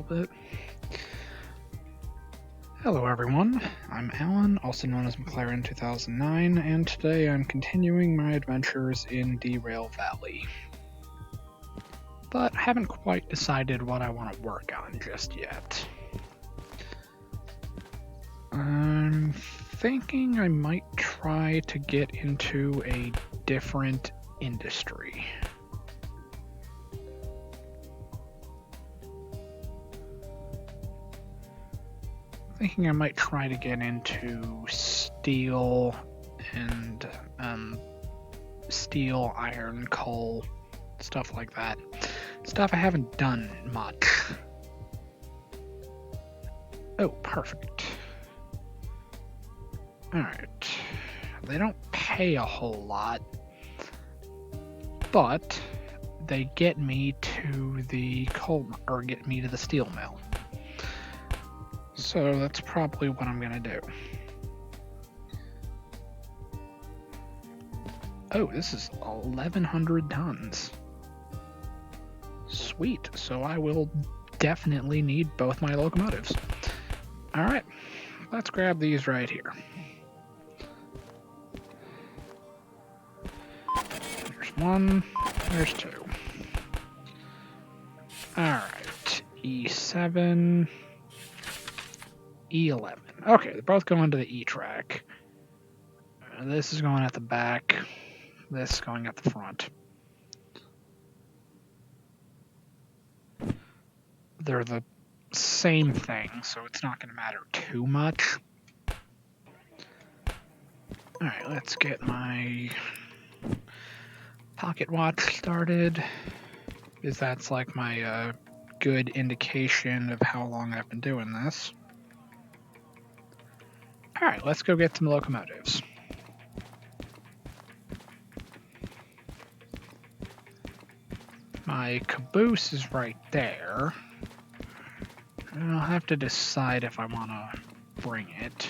little bit. Hello everyone, I'm Alan, also known as McLaren 2009, and today I'm continuing my adventures in Derail Valley. But I haven't quite decided what I want to work on just yet. I'm thinking I might try to get into a different industry. Thinking I might try to get into steel and steel, iron, coal, stuff like that. Stuff I haven't done much. Oh, perfect. Alright. They don't pay a whole lot, but they get me to the coal, or get me to the steel mill. So that's probably what I'm gonna do. Oh, this is 1,100 tons. Sweet, so I will definitely need both my locomotives. Alright, let's grab these right here. There's one, there's two. Alright, E7, E11. Okay, they're both going to the E track. This is going at the back, this is going at the front. They're the same thing, so it's not going to matter too much. Alright, let's get my pocket watch started, because that's like my good indication of how long I've been doing this. Alright, let's go get some locomotives. My caboose is right there. I'll have to decide if I want to bring it.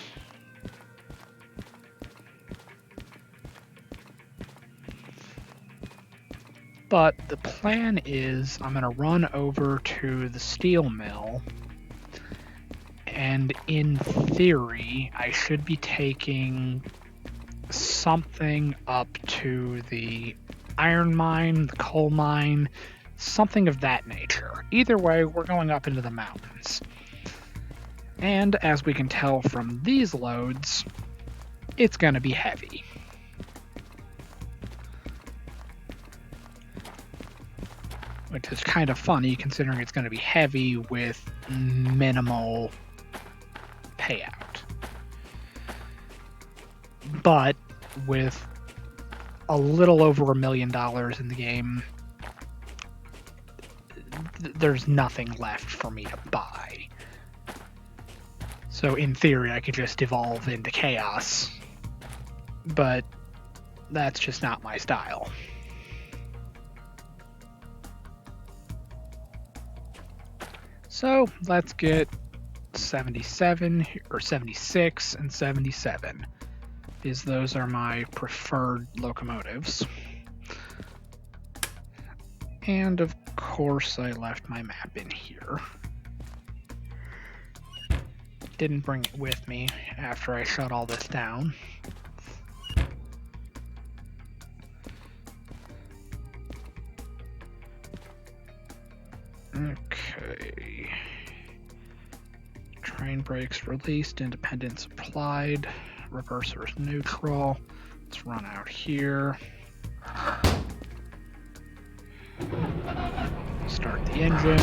But the plan is I'm going to run over to the steel mill, and in theory I should be taking something up to the iron mine, the coal mine, something of that nature. Either way, we're going up into the mountains. And as we can tell from these loads, it's going to be heavy. Which is kind of funny considering it's going to be heavy with minimal payout. But with a little over $1 million in the game, there's nothing left for me to buy. So in theory, I could just evolve into chaos, but that's just not my style. So let's get 77 or 76 and 77, because those are my preferred locomotives. And of course I left my map in here. Didn't bring it with me after I shut all this down. Okay. Train brakes released, independence applied, reversers neutral. Let's run out here. Start the engine.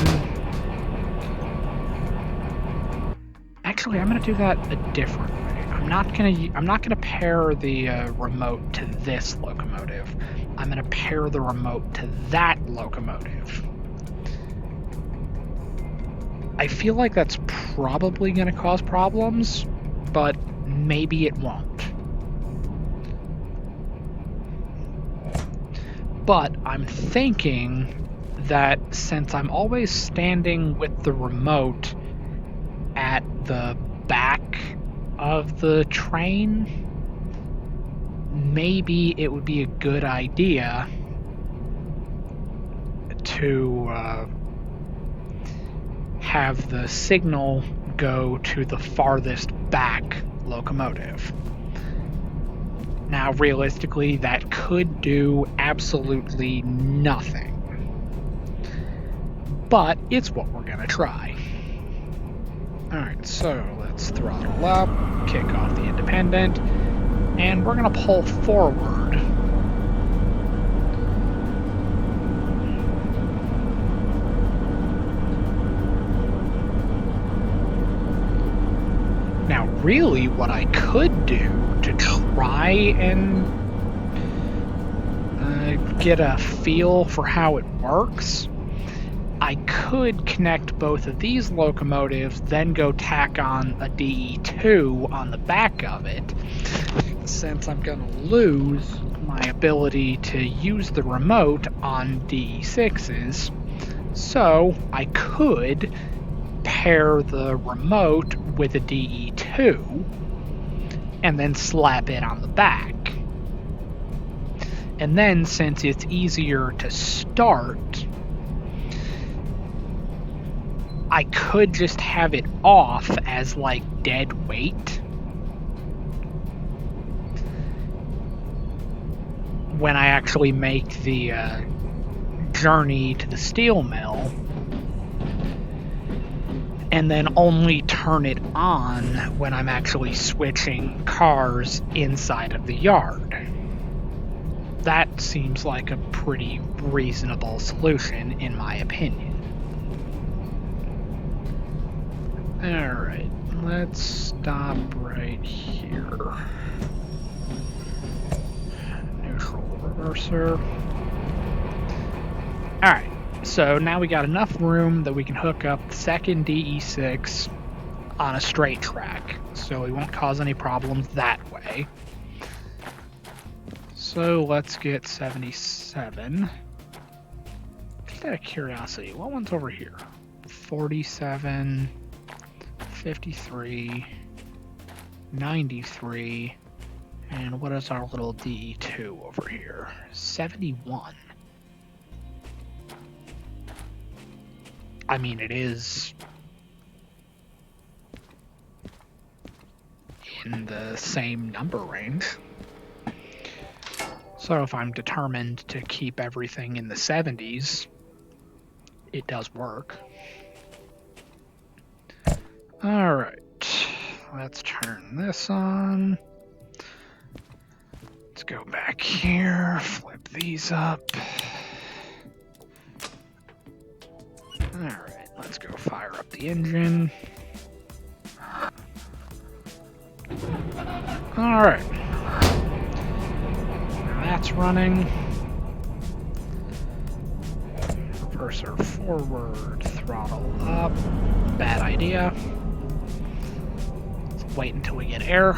Actually, I'm gonna do that a different way. I'm not gonna pair the remote to this locomotive. I'm gonna pair the remote to that locomotive. I feel like that's probably gonna cause problems, but maybe it won't. But I'm thinking that since I'm always standing with the remote at the back of the train, maybe it would be a good idea to have the signal go to the farthest back locomotive. Now, realistically, that could do absolutely nothing. But it's what we're gonna try. Alright, so let's throttle up, kick off the independent, and we're gonna pull forward. Now, really, what I could do to try and get a feel for how it works, I could connect both of these locomotives, then go tack on a DE2 on the back of it, since I'm going to lose my ability to use the remote on DE6s. So I could pair the remote with a DE2 and then slap it on the back. And then, since it's easier to start, I could just have it off as like dead weight when I actually make the journey to the steel mill, and then only turn it on when I'm actually switching cars inside of the yard. That seems like a pretty reasonable solution, in my opinion. Alright, let's stop right here. Neutral reverser. Alright, so now we got enough room that we can hook up the second DE6 on a straight track, so we won't cause any problems that way. So let's get 77. Just out of curiosity, what one's over here? 47... 53, 93, and what is our little DE2 over here? 71. I mean, it is in the same number range. So if I'm determined to keep everything in the 70s, it does work. Alright, let's turn this on. Let's go back here, flip these up. Alright, let's go fire up the engine. Alright. That's running. Reverser forward, throttle up. Bad idea. Wait until we get air.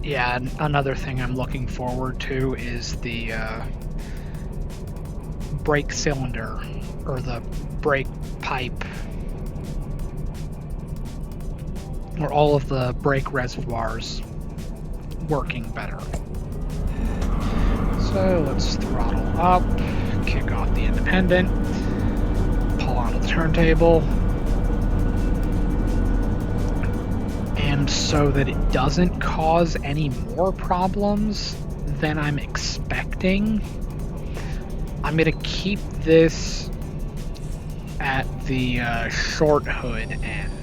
Yeah, another thing I'm looking forward to is the brake cylinder, or the brake pipe, or all of the brake reservoirs working better. So let's throttle up, kick off the independent, pull onto the turntable, and so that it doesn't cause any more problems than I'm expecting, I'm going to keep this at the short hood end.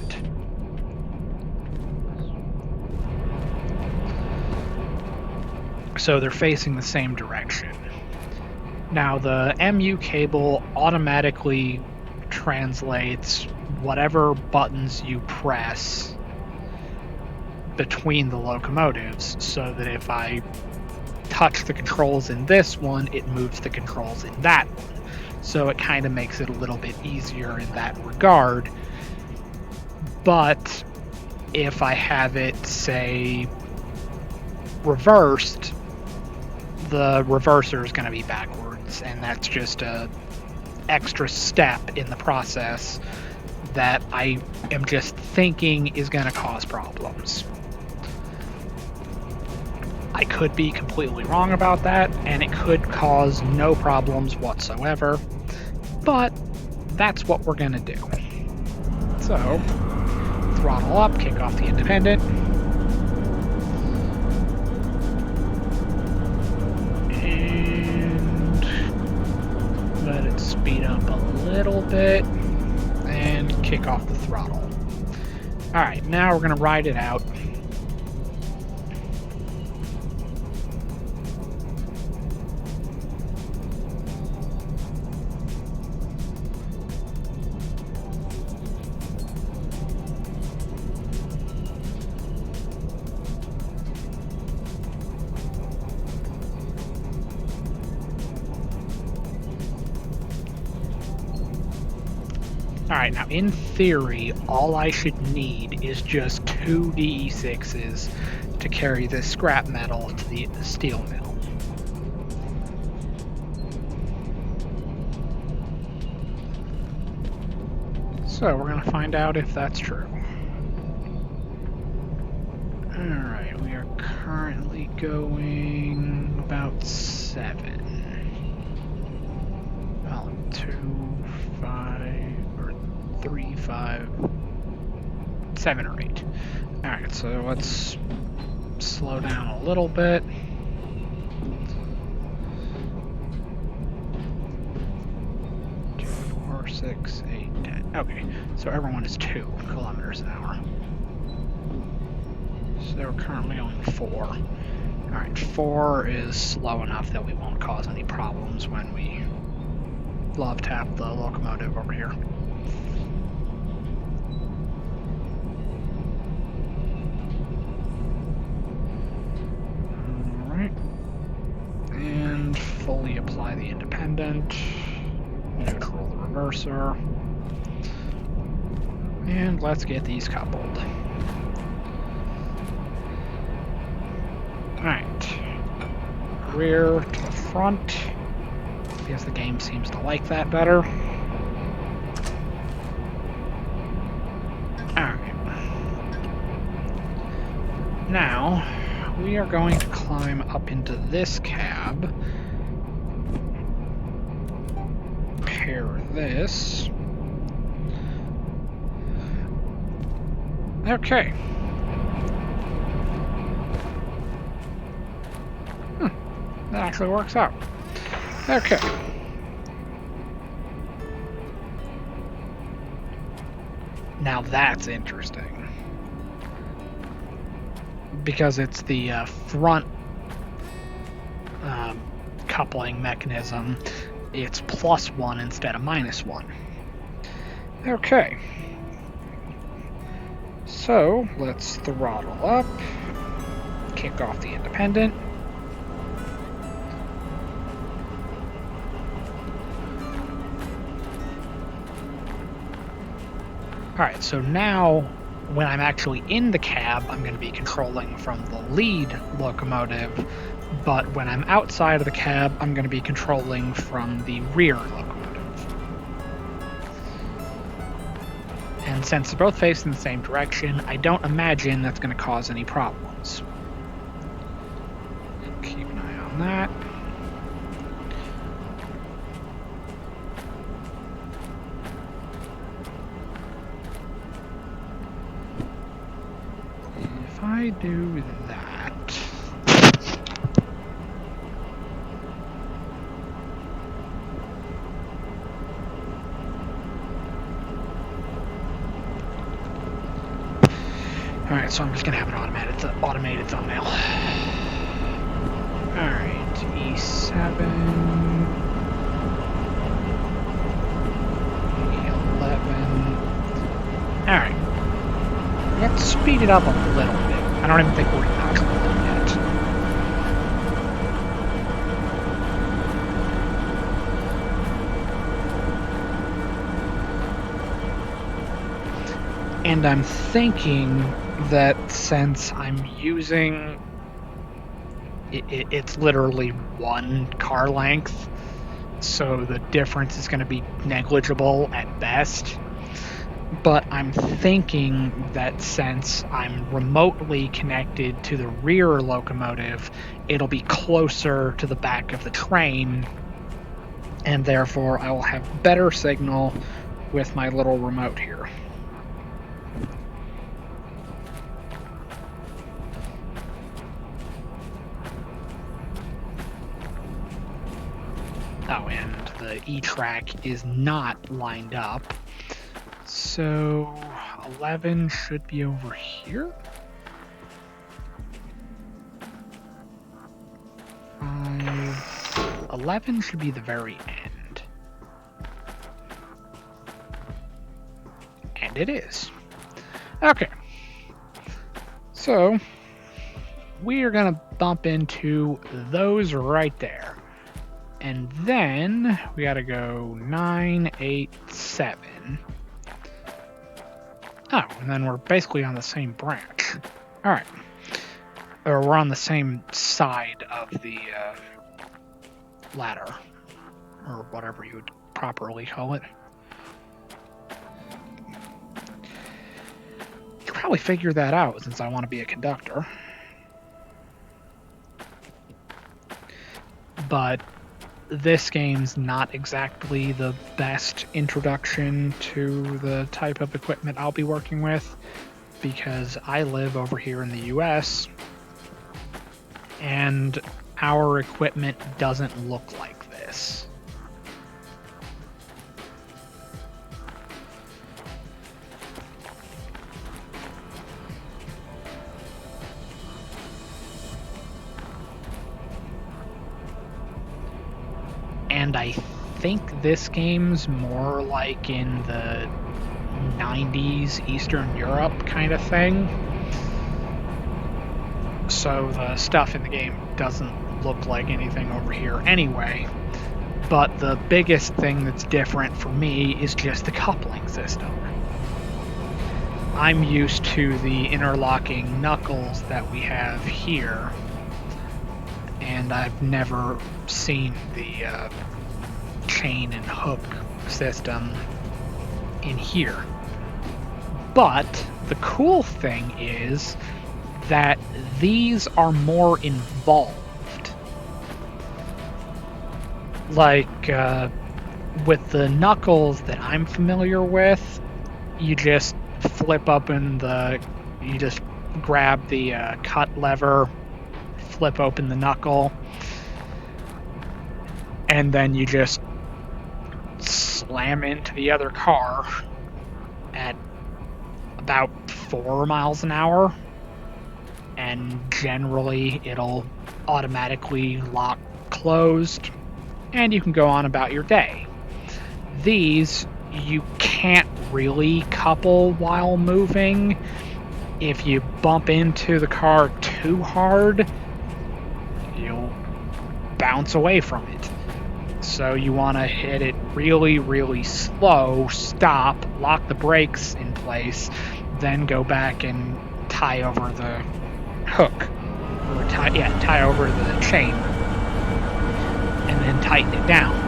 So they're facing the same direction. Now the MU cable automatically translates whatever buttons you press between the locomotives, so that if I touch the controls in this one, it moves the controls in that one. So it kind of makes it a little bit easier in that regard. But if I have it, say, reversed, the reverser is going to be backwards, and that's just a extra step in the process that I am just thinking is going to cause problems. I could be completely wrong about that, and it could cause no problems whatsoever, but that's what we're going to do. So, throttle up, kick off the independent. And let it speed up a little bit, and kick off the throttle. Alright, now we're going to ride it out. Alright, now in theory, all I should need is just 2 DE6s to carry this scrap metal to the steel mill. So we're going to find out if that's true. Alright, we are currently going about 7. Well, 2, 5, or 3, 5, 7 or 8. Alright, so let's slow down a little bit. Two, 4, 6, 8, 10. Okay, so everyone is 2 kilometers an hour. So we're currently going 4. Alright, 4 is slow enough that we won't cause any problems when we love tap the locomotive over here. Alright. And fully apply the independent. Neutral the reverser. And let's get these coupled. Alright. Rear to the front, because the game seems to like that better. Alright. Now, we are going to climb up into this cab. Pair this. Okay. That actually works out. Okay. Now that's interesting. Because it's the front coupling mechanism, it's +1 instead of -1. Okay. So, let's throttle up, kick off the independent. Alright, so now when I'm actually in the cab, I'm going to be controlling from the lead locomotive, but when I'm outside of the cab, I'm going to be controlling from the rear locomotive. And since they're both facing the same direction, I don't imagine that's going to cause any problems. Keep an eye on that. If I do that... Alright, so I'm just gonna have an automated thumbnail. Alright, E7... E11... Alright. Let's speed it up a little bit. I don't even think we're in neutral yet. And I'm thinking that since I'm using... It's literally 1 car length, so the difference is going to be negligible at best. but I'm thinking that since I'm remotely connected to the rear locomotive, it'll be closer to the back of the train, and therefore I will have better signal with my little remote here. Oh, and the E-track is not lined up. So 11 should be over here. 11 should be the very end. And it is. Okay. So we are going to bump into those right there. And then we got to go 9, 8, 7. Oh, and then we're basically on the same branch. All right. Or we're on the same side of the ladder, or whatever you would properly call it. You could probably figure that out since I want to be a conductor. But this game's not exactly the best introduction to the type of equipment I'll be working with, because I live over here in the US, and our equipment doesn't look like this. And I think this game's more like in the 90s Eastern Europe kind of thing. So the stuff in the game doesn't look like anything over here anyway. But the biggest thing that's different for me is just the coupling system. I'm used to the interlocking knuckles that we have here, and I've never seen the chain and hook system in here. But the cool thing is that these are more involved. Like, with the knuckles that I'm familiar with, you just flip open you just grab the cut lever, flip open the knuckle, and then you just slam into the other car at about 4 miles an hour, and generally it'll automatically lock closed, and you can go on about your day. These, you can't really couple while moving. If you bump into the car too hard, you'll bounce away from it. So you want to hit it really, really slow, stop, lock the brakes in place, then go back and tie over the hook, or tie over the chain, and then tighten it down.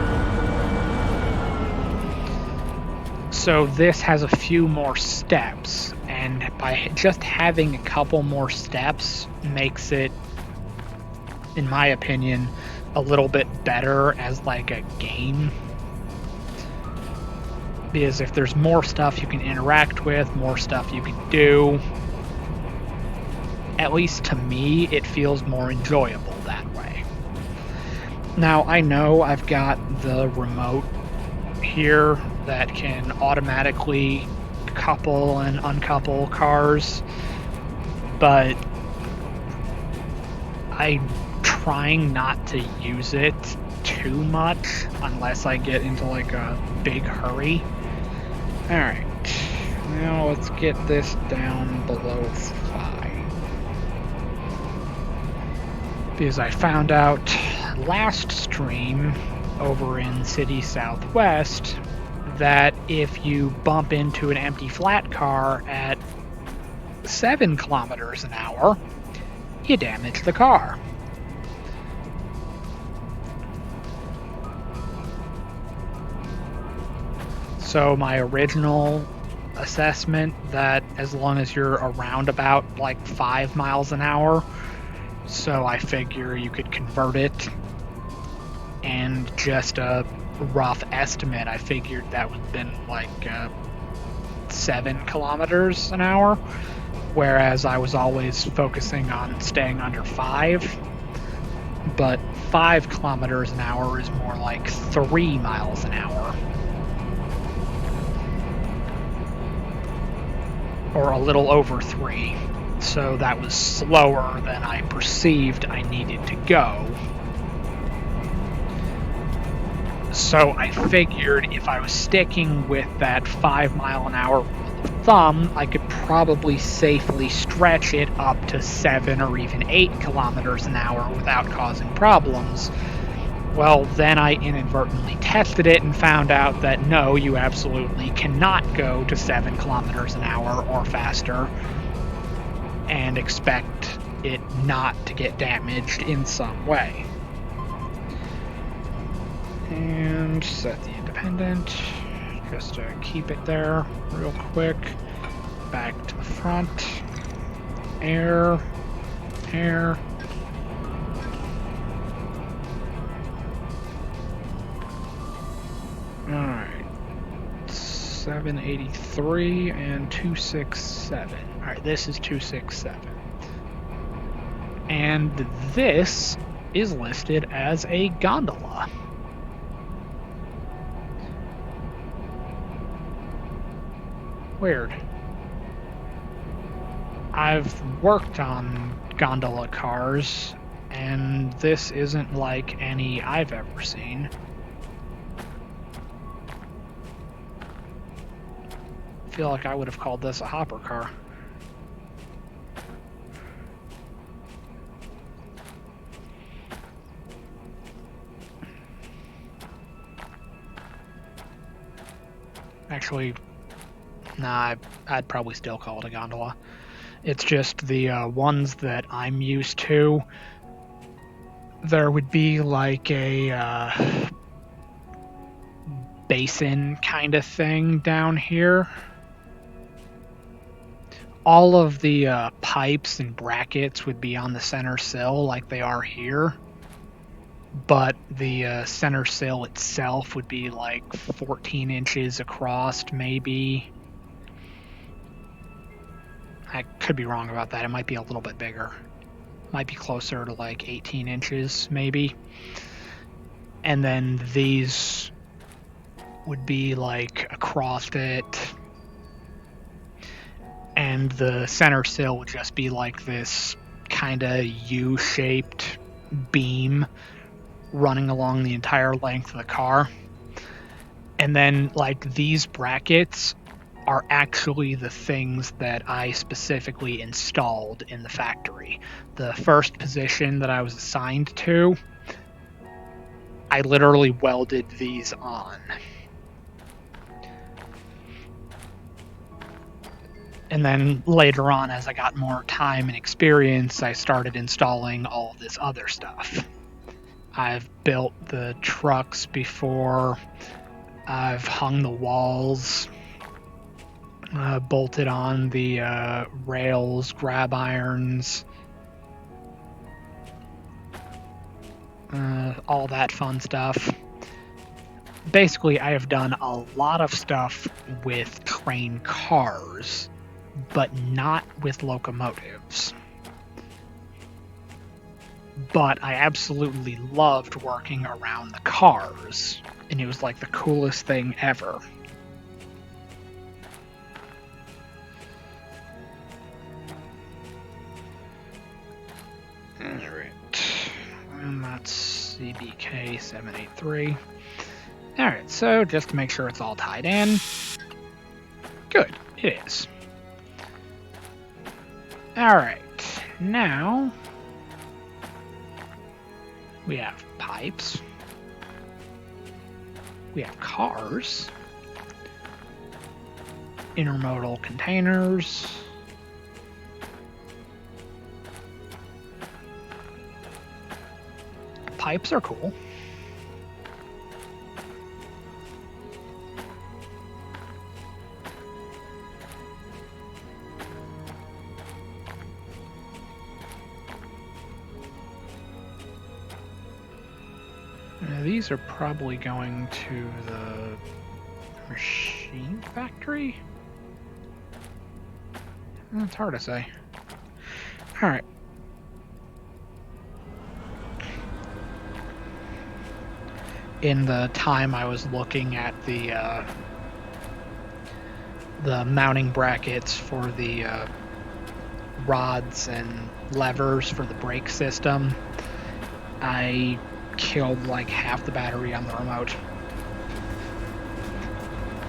So this has a few more steps, and by just having a couple more steps makes it, in my opinion, a little bit better as like a game. Because if there's more stuff you can interact with, more stuff you can do, at least to me, it feels more enjoyable that way. Now, I know I've got the remote here that can automatically couple and uncouple cars, but I'm trying not to use it too much unless I get into like a big hurry. Alright, now let's get this down below 5. Because I found out last stream over in City Southwest that if you bump into an empty flat car at 7 kilometers an hour, you damage the car. So my original assessment that as long as you're around about like 5 miles an hour, so I figure you could convert it. And just a rough estimate, I figured that would have been like 7 kilometers an hour, whereas I was always focusing on staying under 5. But 5 kilometers an hour is more like 3 miles an hour. Or a little over 3. So that was slower than I perceived I needed to go. So I figured if I was sticking with that 5 mile an hour rule of thumb, I could probably safely stretch it up to 7 or even 8 kilometers an hour without causing problems. Well, then I inadvertently tested it and found out that no, you absolutely cannot go to 7 kilometers an hour or faster and expect it not to get damaged in some way. And set the independent, just to keep it there real quick. Back to the front. Air. Alright. 783 and 267. Alright, this is 267. And this is listed as a gondola. Weird. I've worked on gondola cars, and this isn't like any I've ever seen. I feel like I would have called this a hopper car. Actually, nah, I'd probably still call it a gondola. It's just the ones that I'm used to. There would be like a basin kind of thing down here. All of the pipes and brackets would be on the center sill like they are here. But the center sill itself would be like 14 inches across, maybe. I could be wrong about that. It might be a little bit bigger. Might be closer to like 18 inches, maybe. And then these would be like across it. And the center sill would just be like this kind of U-shaped beam running along the entire length of the car. And then like these brackets are actually the things that I specifically installed in the factory. The first position that I was assigned to, I literally welded these on. And then later on, as I got more time and experience, I started installing all of this other stuff. I've built the trucks before, I've hung the walls, bolted on the rails, grab irons, all that fun stuff. Basically, I have done a lot of stuff with train cars, but not with locomotives. But I absolutely loved working around the cars, and it was like the coolest thing ever. Alright, and that's CBK 783. Alright, so just to make sure it's all tied in. Good, it is. Alright, now we have pipes. We have cars. Intermodal containers. Pipes are cool. These are probably going to the machine factory? It's hard to say. Alright. In the time I was looking at the mounting brackets for the rods and levers for the brake system, I killed like half the battery on the remote.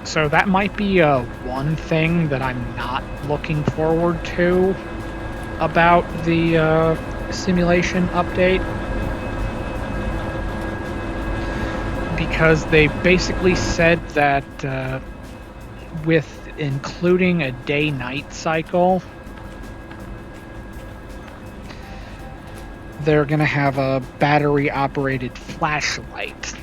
So that might be one thing that I'm not looking forward to about the simulation update, because they basically said that with including a day-night cycle, they're going to have a battery-operated flashlight,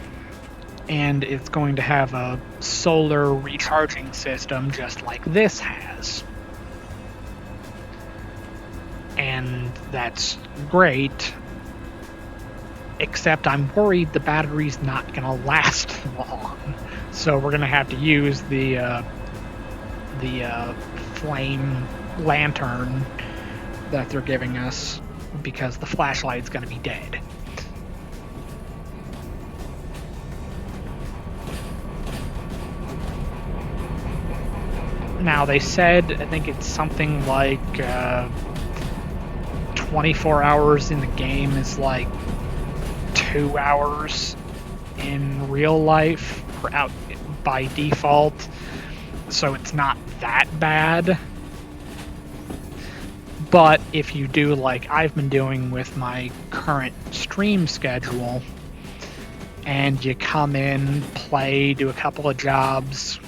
and it's going to have a solar recharging system just like this has. And that's great, except I'm worried the battery's not going to last long. So we're going to have to use the flame lantern that they're giving us, because the flashlight's going to be dead. Now, they said, I think it's something like 24 hours in the game is like 2 hours in real life, or out by default, so it's not that bad. But if you do like I've been doing with my current stream schedule, and you come in, play, do a couple of jobs,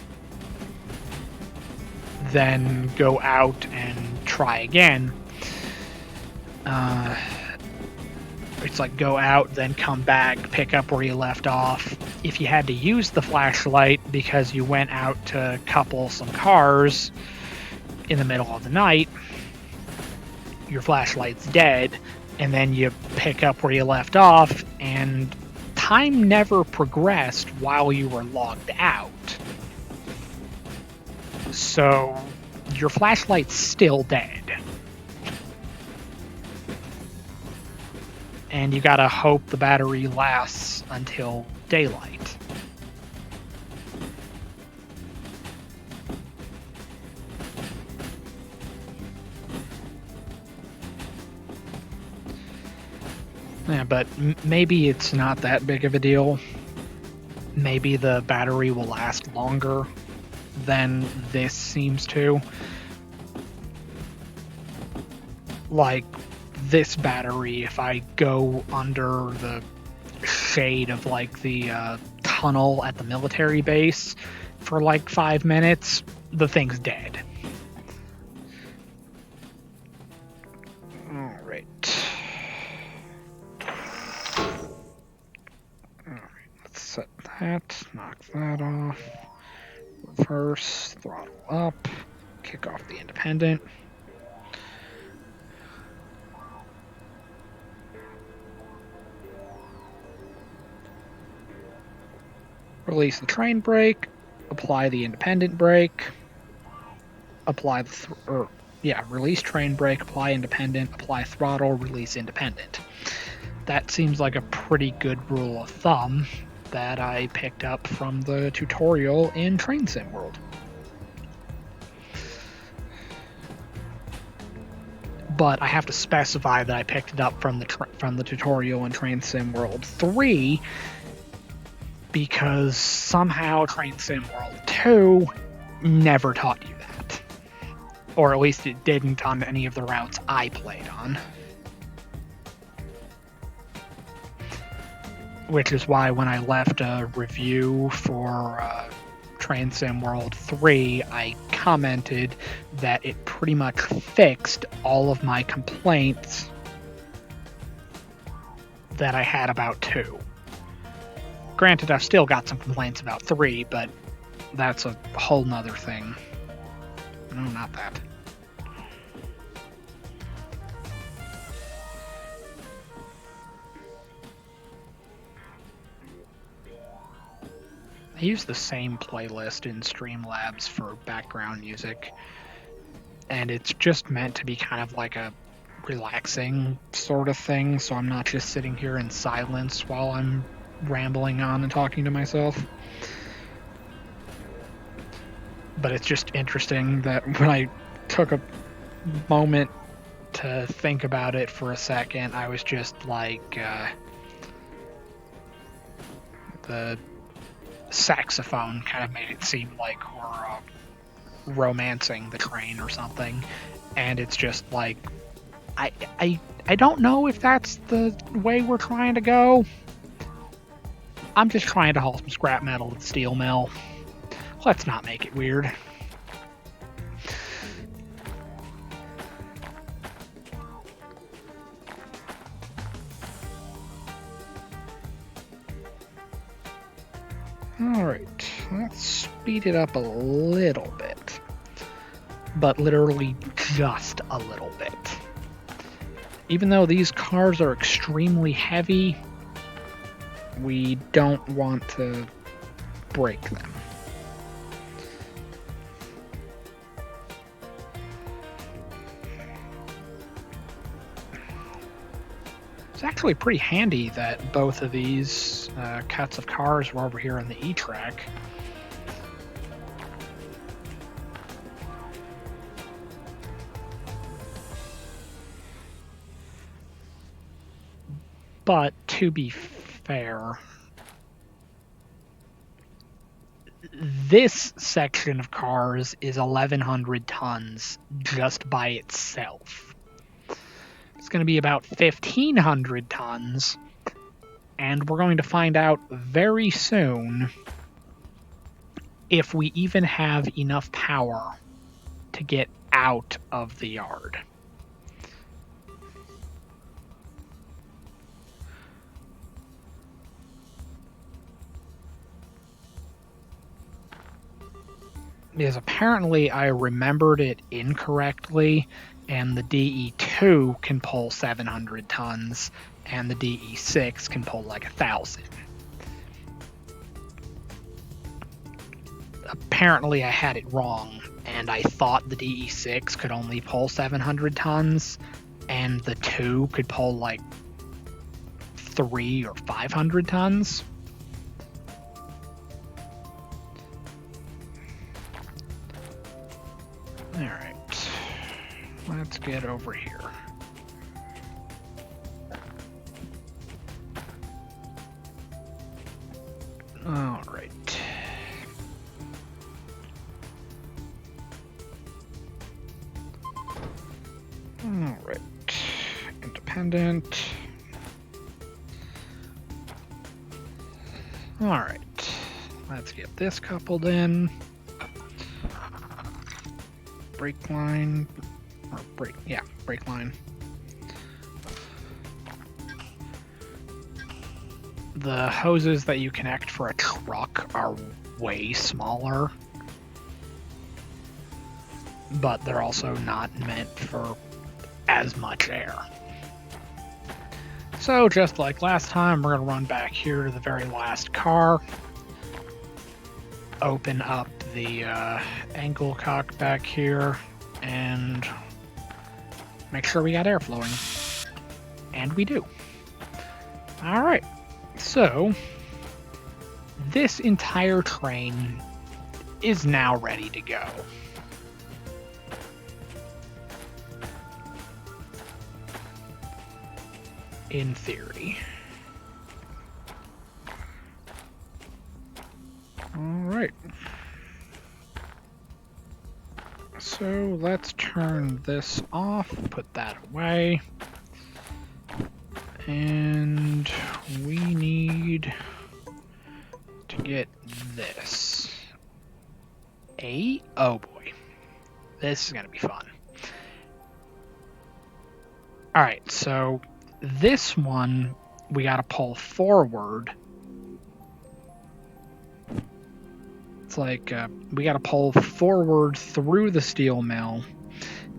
then go out and try again, it's like go out, then come back, pick up where you left off. If you had to use the flashlight because you went out to couple some cars in the middle of the night, your flashlight's dead, and then you pick up where you left off, and time never progressed while you were logged out. So your flashlight's still dead. And you gotta hope the battery lasts until daylight. Yeah, but maybe it's not that big of a deal. Maybe the battery will last longer than this seems to. Like, this battery, if I go under the shade of like the tunnel at the military base for like 5 minutes, the thing's dead. Alright. Let's set that, knock that off, reverse, throttle up, kick off the independent. Release the train brake, apply the independent brake, apply the release train brake, apply independent, apply throttle, release independent. That seems like a pretty good rule of thumb that I picked up from the tutorial in Train Sim World. But I have to specify that I picked it up from the tutorial in Train Sim World 3, because somehow Train Sim World 2 never taught you that. Or at least it didn't on any of the routes I played on. Which is why when I left a review for Train Sim World 3, I commented that it pretty much fixed all of my complaints that I had about 2. Granted, I've still got some complaints about 3, but that's a whole nother thing. No, not that. I use the same playlist in Streamlabs for background music, and it's just meant to be kind of like a relaxing sort of thing, so I'm not just sitting here in silence while I'm rambling on and talking to myself. But it's just interesting that when I took a moment to think about it for a second, I was just like, the saxophone kind of made it seem like we're romancing the train or something, and it's just like, I don't know if that's the way we're trying to go. I'm just trying to haul some scrap metal to the steel mill. Let's not make it weird. Alright, let's speed it up a little bit. But literally just a little bit. Even though these cars are extremely heavy, we don't want to break them. It's actually pretty handy that both of these cuts of cars were over here on the E-track. But to be fair, this section of cars is 1,100 tons just by itself. It's going to be about 1,500 tons, and we're going to find out very soon if we even have enough power to get out of the yard. Because apparently I remembered it incorrectly, and the DE2 can pull 700 tons, and the DE6 can pull like 1,000. Apparently I had it wrong, and I thought the DE6 could only pull 700 tons, and the 2 could pull like 300 or 500 tons. Alright, let's get over here. Alright. Alright. Independent. Alright. Let's get this coupled in. Brake line. Or brake line. The hoses that you connect for a truck are way smaller, but they're also not meant for as much air. So just like last time, we're going to run back here to the very last car, open up the angle cock back here, and make sure we got air flowing. And we do. Alright, so this entire train is now ready to go. In theory. Alright. So let's turn this off, put that away. And we need to get this. Oh boy. This is going to be fun. Alright, so this one we got to pull forward. It's like we got to pull forward through the steel mill,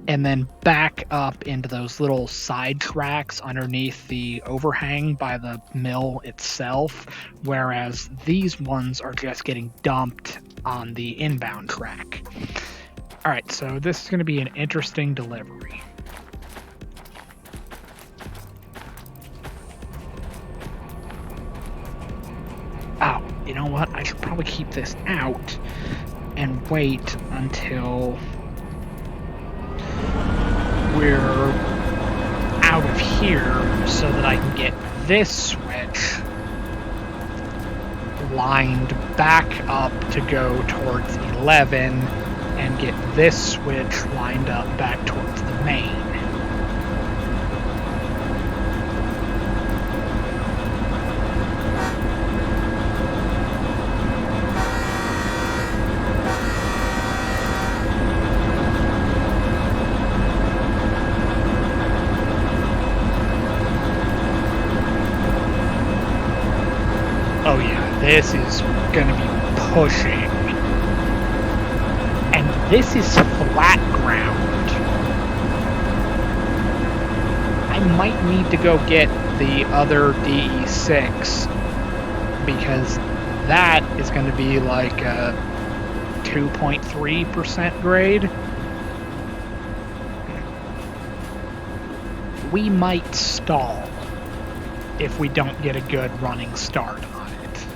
and then back up into those little side tracks underneath the overhang by the mill itself, whereas these ones are just getting dumped on the inbound track. All right, so this is going to be an interesting delivery. Oh, you know what? I should probably keep this out and wait until we're out of here so that I can get this switch lined back up to go towards 11 and get this switch lined up back towards the main. Oh yeah, this is gonna be pushing. And this is flat ground. I might need to go get the other DE6 because that is going to be like a 2.3% grade. We might stall if we don't get a good running start on it.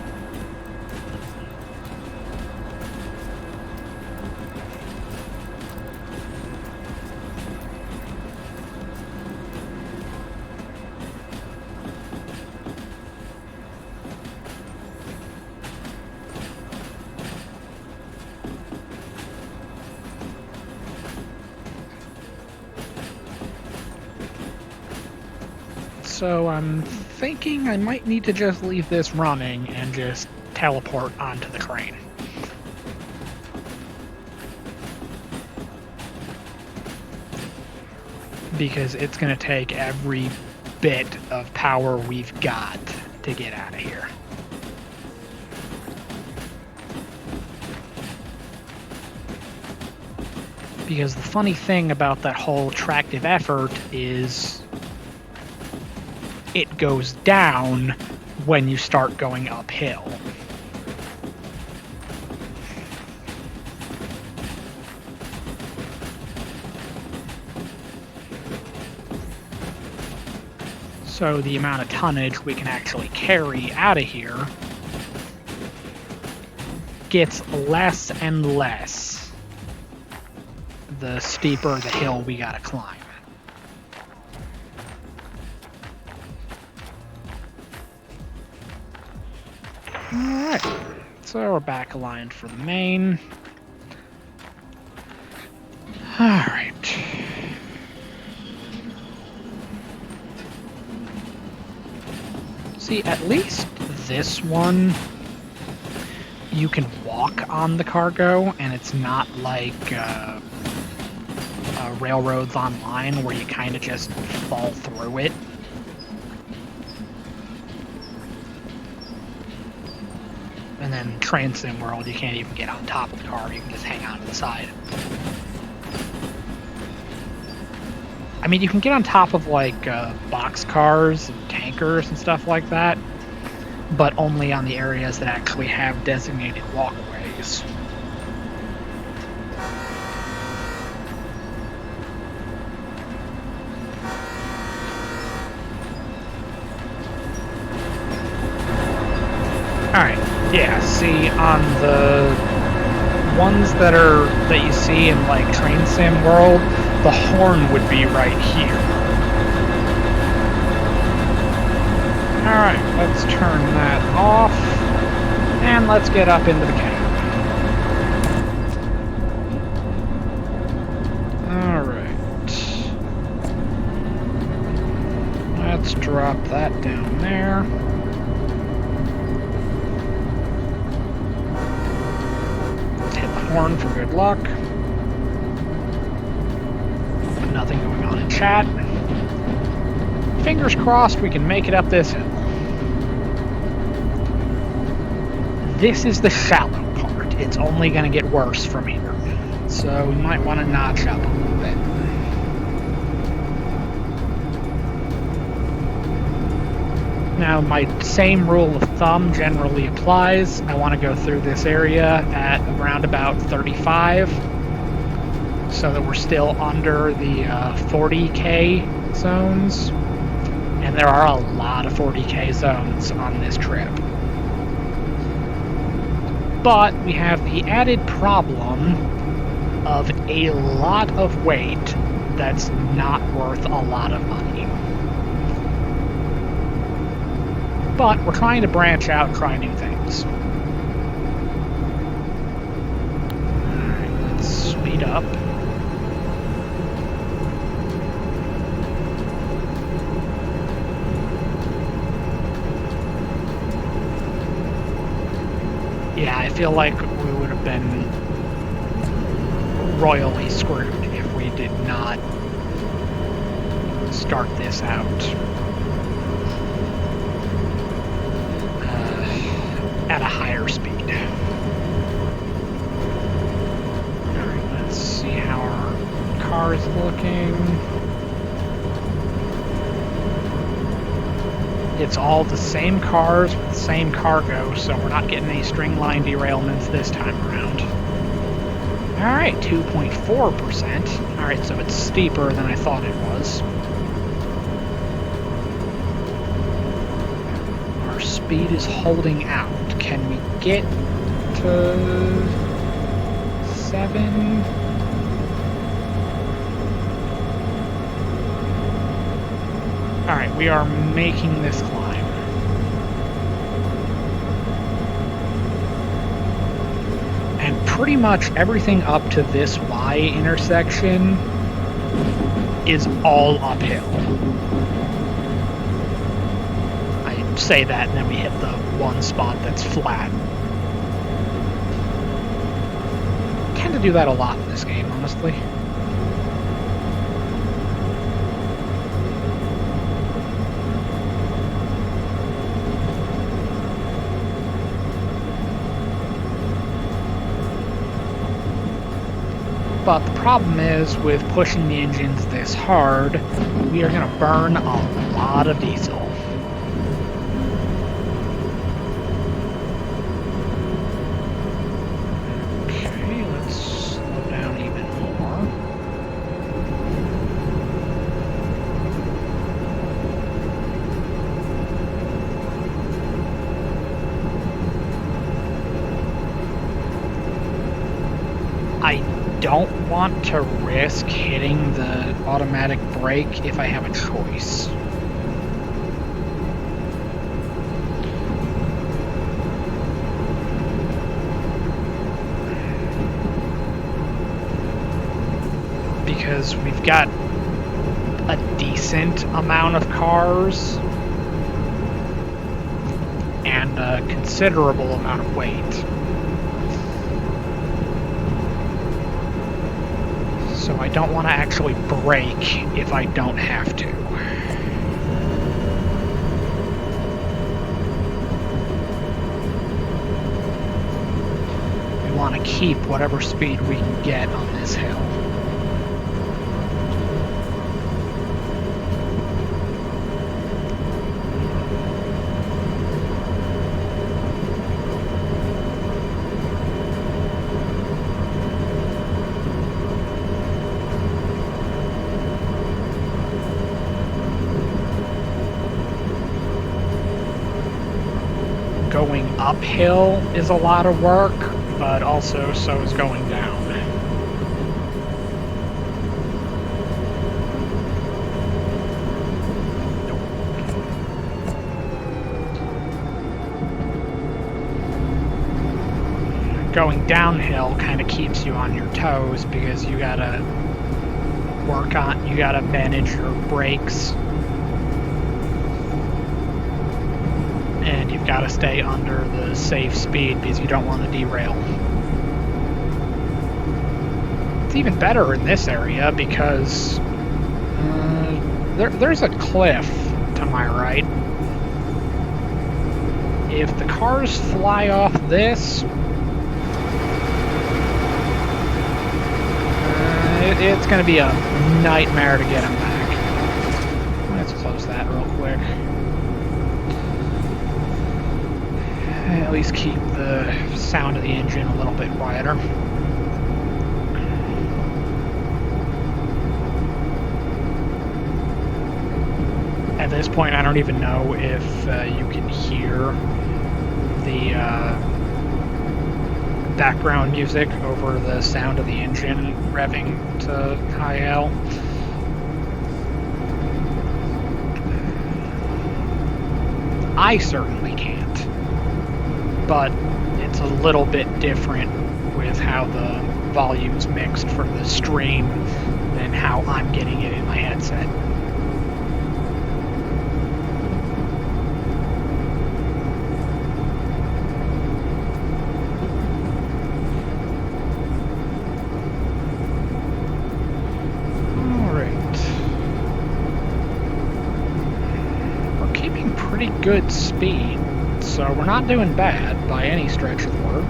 So I'm thinking I might need to just leave this running and just teleport onto the crane. Because it's going to take every bit of power we've got to get out of here. Because the funny thing about that whole tractive effort is it goes down when you start going uphill. So the amount of tonnage we can actually carry out of here gets less and less the steeper the hill we gotta climb. Alright, so we're back aligned for the main. Alright. See, at least this one, you can walk on the cargo, and it's not like Railroads Online where you kind of just fall through it. And then Train Sim World, you can't even get on top of the car, you can just hang on to the side. I mean, you can get on top of, like, box cars and tankers and stuff like that, but only on the areas that actually have designated walkways. Alright, yeah, see, on the ones that you see in, like, Train Sim World, the horn would be right here. Alright, let's turn that off, and let's get up into the cab. Alright. Let's drop that down there. Let's hit the horn for good luck. Nothing going on in chat. Fingers crossed we can make it up this hill. This is the shallow part. It's only going to get worse from here. So we might want to notch up a little bit. Now, my same rule of thumb generally applies. I want to go through this area at around about 35, so that we're still under the 40k zones. And there are a lot of 40k zones on this trip. But we have the added problem of a lot of weight that's not worth a lot of money. But we're trying to branch out and try new things. Alright, let's speed up. Yeah, I feel like we would have been royally screwed if we did not start this out at a higher speed. Alright, let's see how our car is looking. It's all the same cars with the same cargo, so we're not getting any string line derailments this time around. Alright, 2.4%. Alright, so it's steeper than I thought it was. Our speed is holding out. Can we get to 7? Alright, we are making this climb. And pretty much everything up to this Y intersection is all uphill. I say that and then we hit the one spot that's flat. I tend to do that a lot in this game, honestly. But the problem is, with pushing the engines this hard, we are going to burn a lot of diesel. Okay, let's slow down even more. I don't want to risk hitting the automatic brake if I have a choice. Because we've got a decent amount of cars and a considerable amount of weight. So I don't want to actually brake if I don't have to. We want to keep whatever speed we can get on this hill. Going uphill is a lot of work, but also so is going down. Going downhill kind of keeps you on your toes because you gotta manage your brakes. And you've got to stay under the safe speed because you don't want to derail. It's even better in this area because there's a cliff to my right. If the cars fly off this, it's going to be a nightmare to get them back. Let's close that real quick. least keep the sound of the engine a little bit quieter. At this point, I don't even know if you can hear the background music over the sound of the engine revving to high L. I certainly can't, but it's a little bit different with how the volume's mixed for the stream than how I'm getting it in my headset. Good speed, so we're not doing bad by any stretch of the word.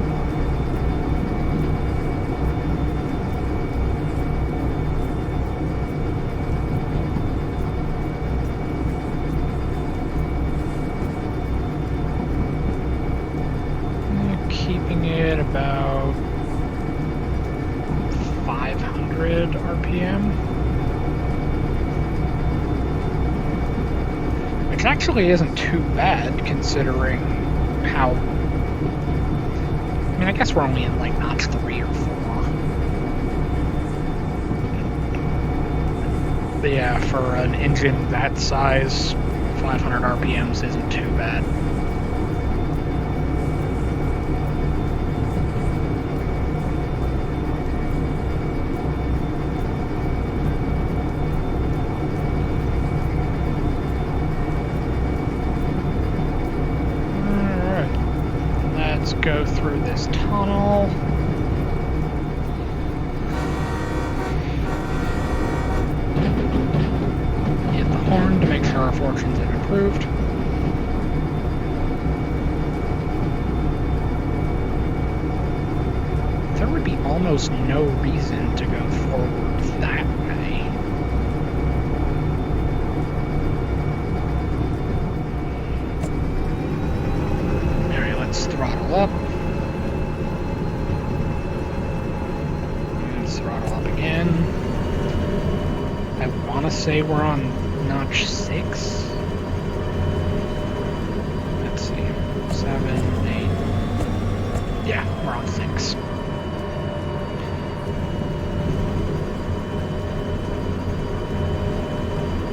Keeping it about 500 RPM. Which actually isn't too bad, considering how... I mean, I guess we're only in, like, notch 3 or 4. But yeah, for an engine that size, 500 RPMs isn't too bad. Go through this tunnel. Hit the horn to make sure our fortunes have improved. There would be almost no reason to go forward that way. Throttle up. And throttle up again. I want to say we're on notch 6. Let's see. 7, 8. Yeah, we're on 6.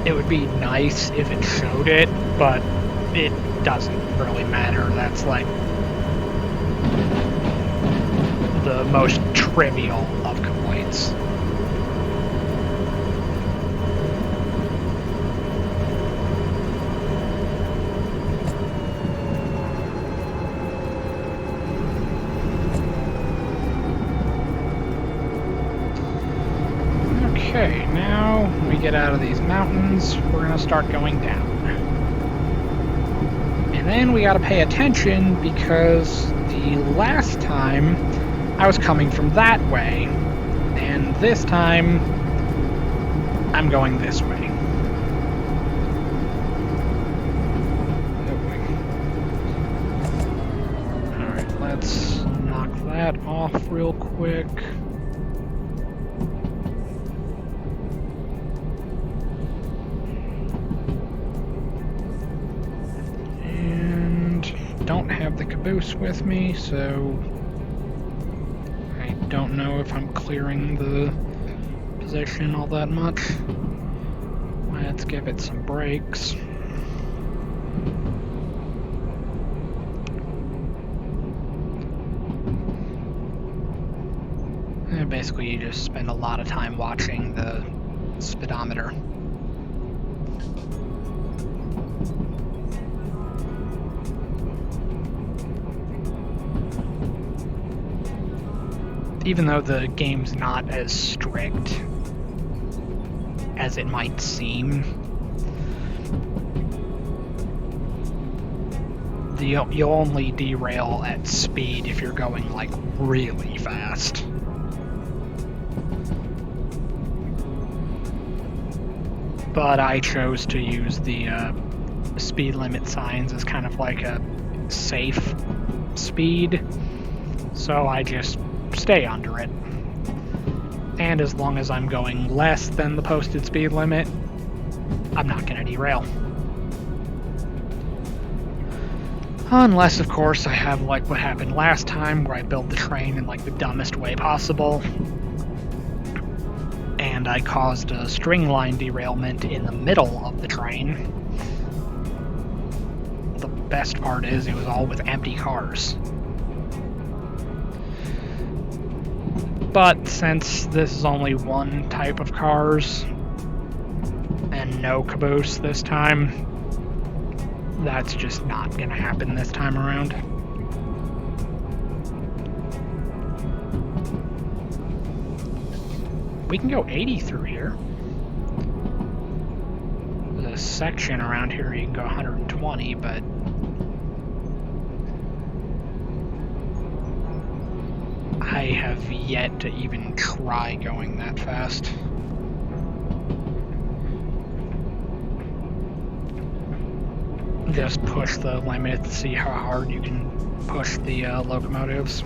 It would be nice if it showed it, but it doesn't really matter. That's like the most trivial of complaints. Okay, now when we get out of these mountains, we're going to start going down. And then we got to pay attention because the last time I was coming from that way, and this time I'm going this way. Alright, let's knock that off real quick. And don't have the caboose with me, so I don't know if I'm clearing the position all that much. Let's give it some brakes. And basically you just spend a lot of time watching the speedometer. Even though the game's not as strict as it might seem, you'll only derail at speed if you're going like really fast. But I chose to use the speed limit signs as kind of like a safe speed, so I just stay under it. And as long as I'm going less than the posted speed limit, I'm not going to derail. Unless, of course, I have like what happened last time, where I built the train in like the dumbest way possible, and I caused a string line derailment in the middle of the train. The best part is it was all with empty cars. But since this is only one type of cars, and no caboose this time, that's just not going to happen this time around. We can go 80 through here. There's a section around here you can go 120, but I have yet to even try going that fast. Just push the limit to see how hard you can push the locomotives.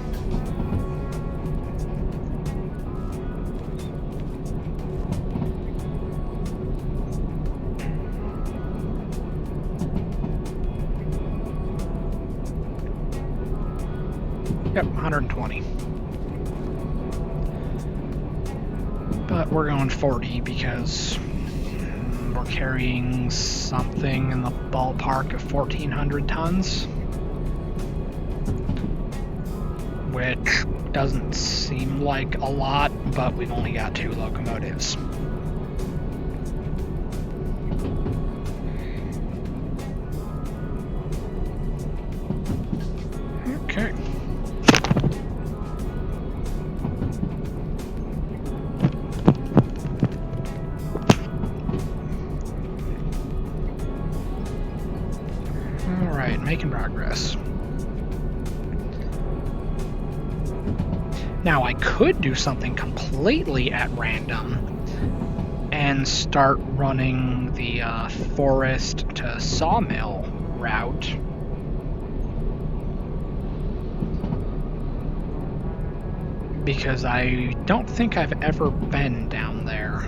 Yep, 120. But we're going 40 because we're carrying something in the ballpark of 1,400 tons, which doesn't seem like a lot, but we've only got 2 locomotives. Okay. Alright, making progress. Now I could do something completely at random and start running the forest to sawmill route. Because I don't think I've ever been down there.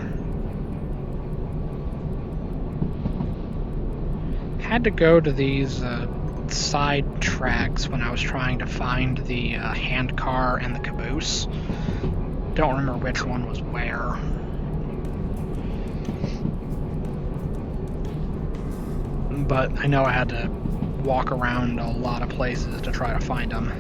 Had to go to these side tracks when I was trying to find the handcar and the caboose. Don't remember which one was where. But I know I had to walk around a lot of places to try to find them.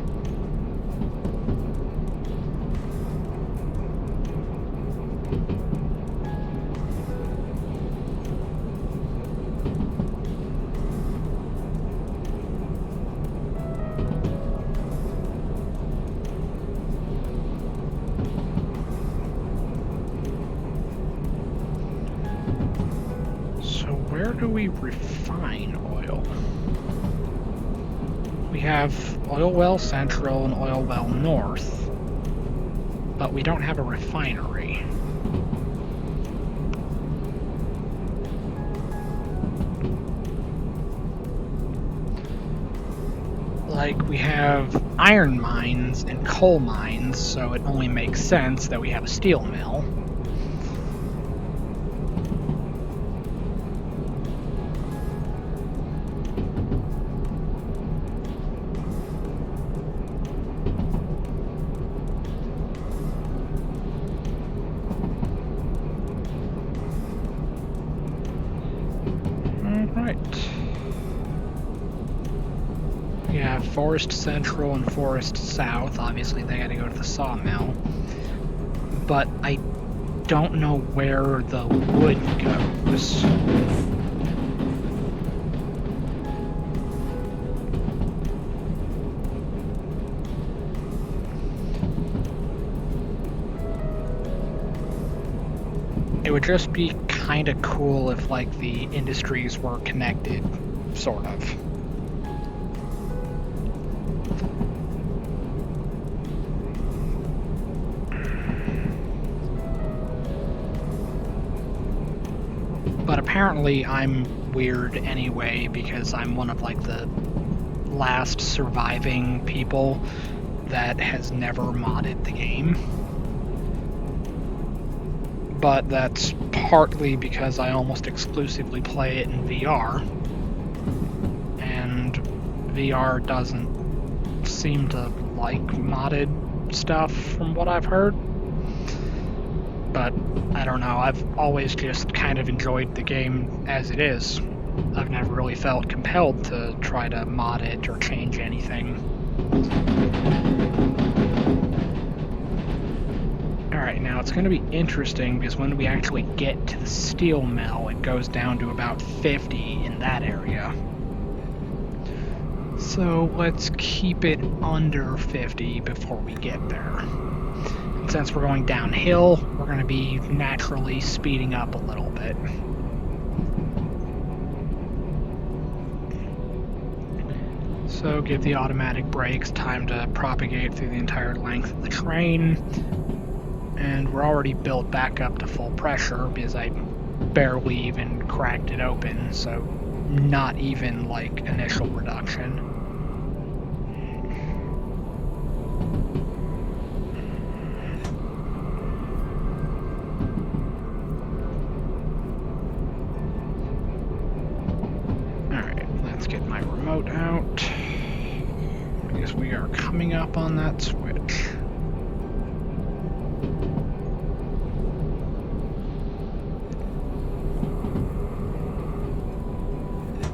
Where do we refine oil? We have Oil Well Central and Oil Well North, but we don't have a refinery. Like, we have iron mines and coal mines, so it only makes sense that we have a steel mill. We have Forest Central and Forest South. Obviously, they gotta go to the sawmill. But I don't know where the wood goes. It would just be kind of cool if, like, the industries were connected, sort of. But apparently I'm weird anyway, because I'm one of, like, the last surviving people that has never modded the game. But that's partly because I almost exclusively play it in VR. And VR doesn't seem to like modded stuff from what I've heard. But I don't know, I've always just kind of enjoyed the game as it is. I've never really felt compelled to try to mod it or change anything. Alright, now it's going to be interesting because when we actually get to the steel mill, it goes down to about 50 in that area. So let's keep it under 50 before we get there. And since we're going downhill, we're going to be naturally speeding up a little bit. So give the automatic brakes time to propagate through the entire length of the train. And we're already built back up to full pressure because I barely even cracked it open, so not even like initial reduction. Alright, let's get my remote out because we are coming up on that switch.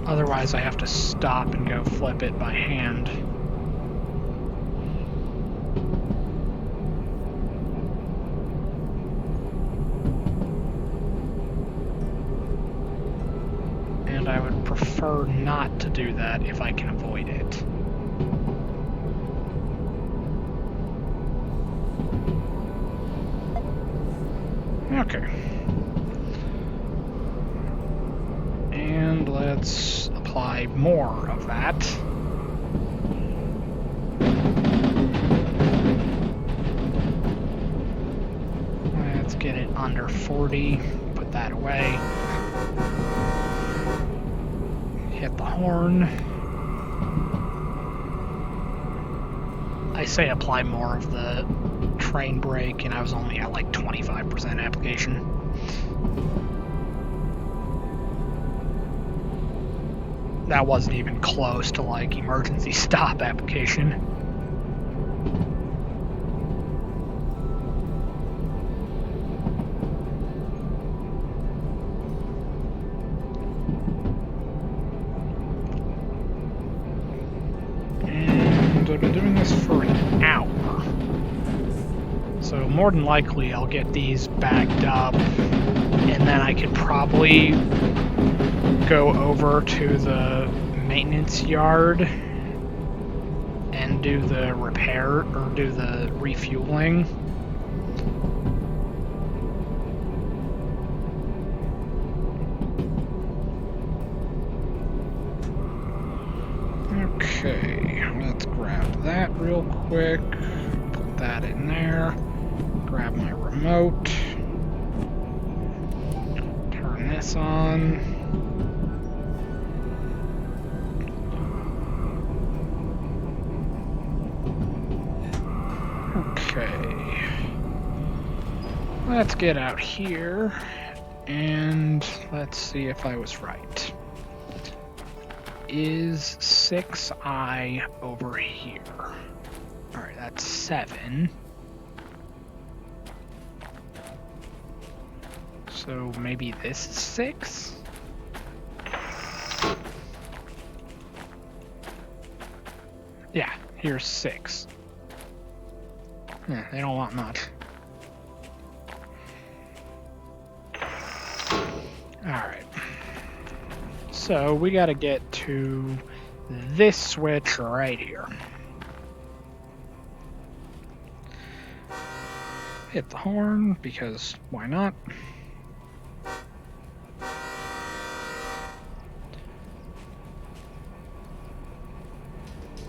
Otherwise, I have to stop and go flip it by hand. And I would prefer not to do that if I can avoid it. Okay. And let's apply more of that. Let's get it under 40, put that away. Hit the horn. I say apply more of the train brake, and I was only at like 25% application. That wasn't even close to like emergency stop application. And I've been doing this for an hour. So more than likely I'll get these backed up, and then I could probably go over to the maintenance yard and do the repair or do the refueling. Okay, let's grab that real quick, put that in there, grab my remote, turn this on. Okay, let's get out here and let's see if I was right. Is 6i over here? Alright, that's 7. So maybe this is 6? Yeah, here's 6. Yeah, they don't want much. Alright. So we gotta get to this switch right here. Hit the horn, because why not?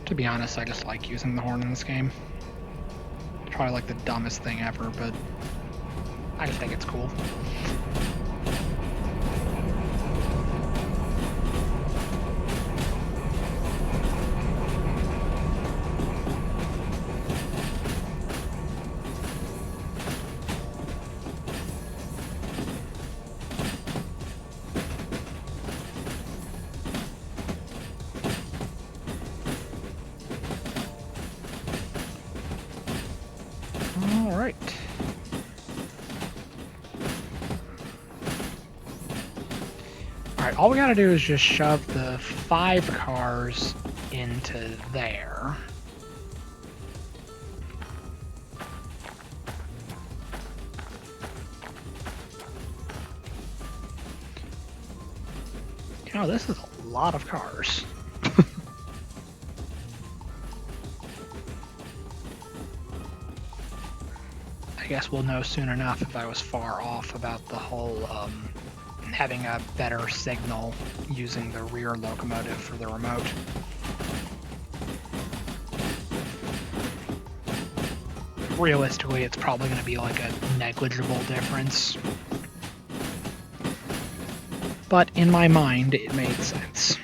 To be honest, I just like using the horn in this game. It's probably like the dumbest thing ever, but I just think it's cool. Alright, all we gotta do is just shove the 5 cars into there. You know, this is a lot of cars. I guess we'll know soon enough if I was far off about the whole having a better signal using the rear locomotive for the remote. Realistically, it's probably going to be like a negligible difference. But in my mind, it made sense.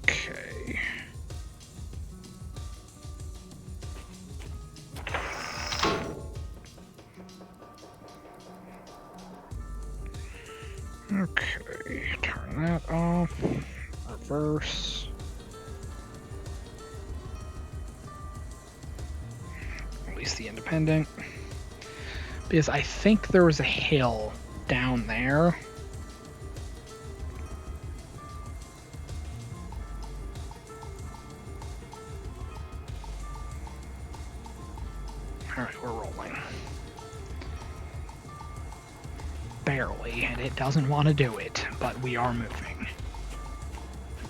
Okay. Okay, turn that off. Reverse. Release the independent. Because I think there was a hill down there. Alright, we're rolling. Barely, and it doesn't want to do it, but we are moving.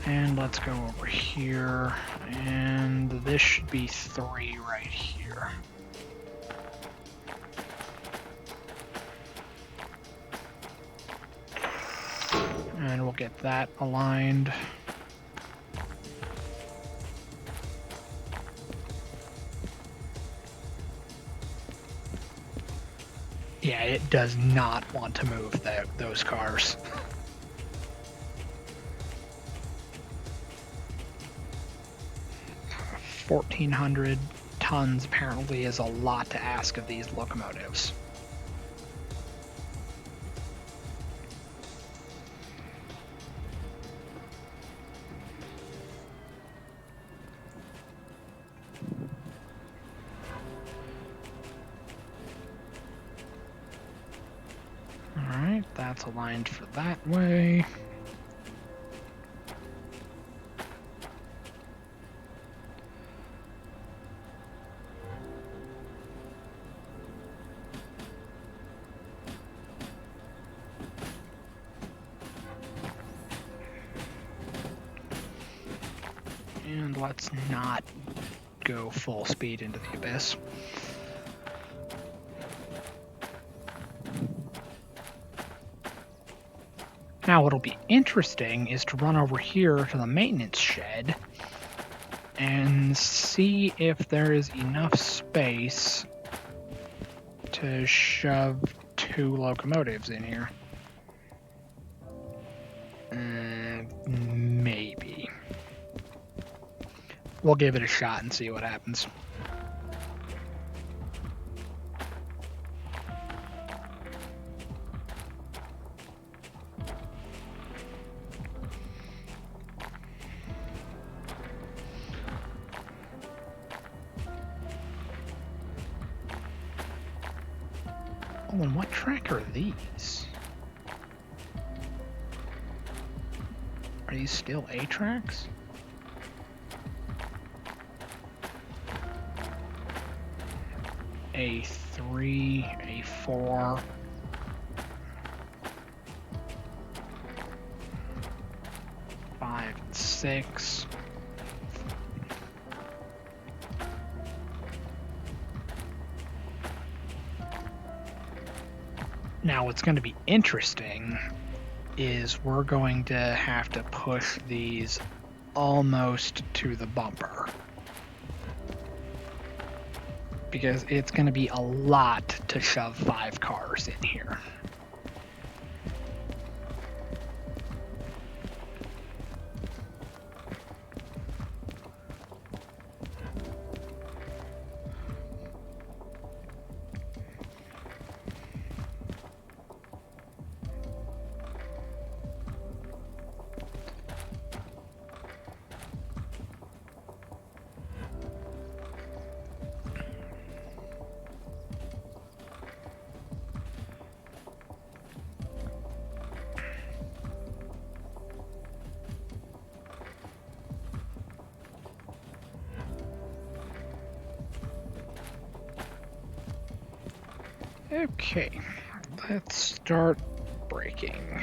And let's go over here, and this should be 3 right here. And we'll get that aligned. Yeah, it does not want to move those cars. 1,400 tons apparently is a lot to ask of these locomotives. Alright, that's aligned for that way. And let's not go full speed into the abyss. Now what'll be interesting is to run over here to the maintenance shed and see if there is enough space to shove 2 locomotives in here. Maybe. We'll give it a shot and see what happens. Oh, and what track are these? Are these still A tracks? A3, A4. Five and 6. Now what's going to be interesting is we're going to have to push these almost to the bumper. Because it's going to be a lot to shove 5 cars in here. Okay, let's start braking.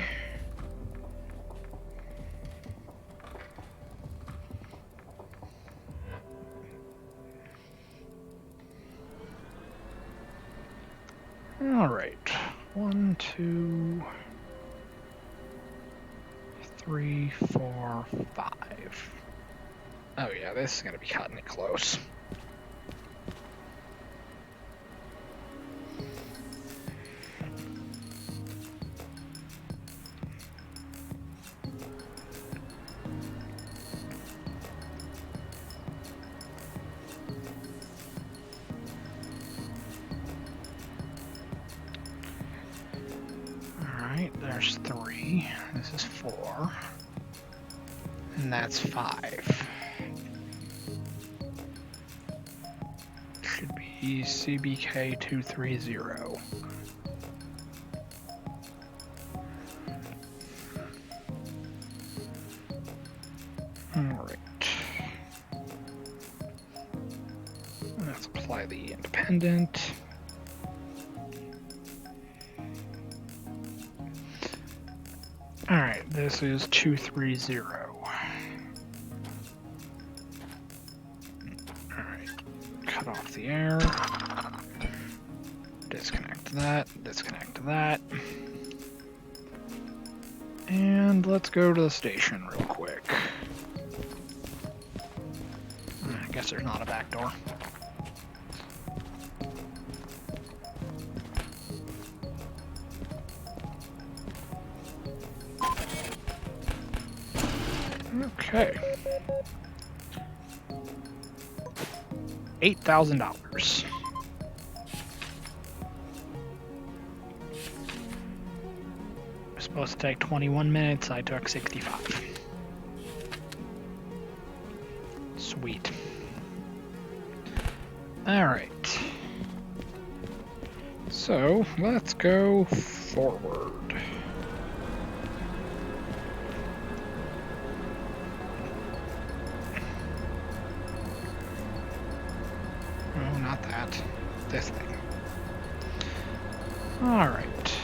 Alright, 1, 2, 3, 4, 5. Oh yeah, this is gonna be cutting it close. Alright, there's 3. This is 4. And that's 5. Should be CBK 230. Alright. Let's apply the independent. Alright, this is 230. Alright, cut off the air. Disconnect that, disconnect that. And let's go to the station real quick. I guess there's not a back door. Okay. $8,000. It's supposed to take 21 minutes. I took 65. Sweet. Alright. So, let's go forward. Oh, not that. This thing. Alright.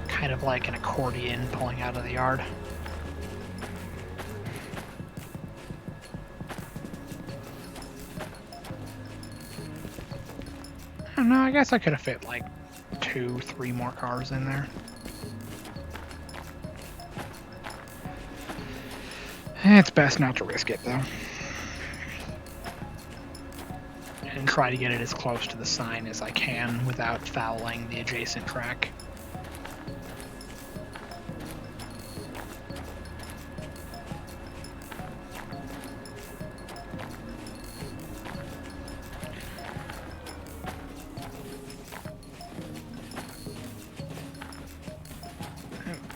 Kind of like an accordion pulling out of the yard. I don't know, I guess I could have fit like 2, 3 more cars in there. It's best not to risk it though. And try to get it as close to the sign as I can without fouling the adjacent track.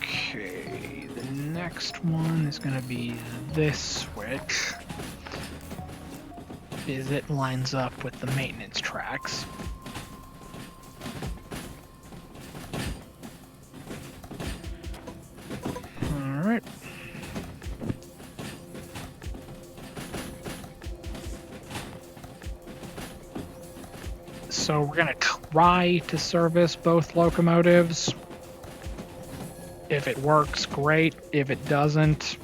Okay, the next one is going to be this switch, because it lines up with the maintenance tracks. Alright. So we're going to try to service both locomotives. If it works, great. If it doesn't,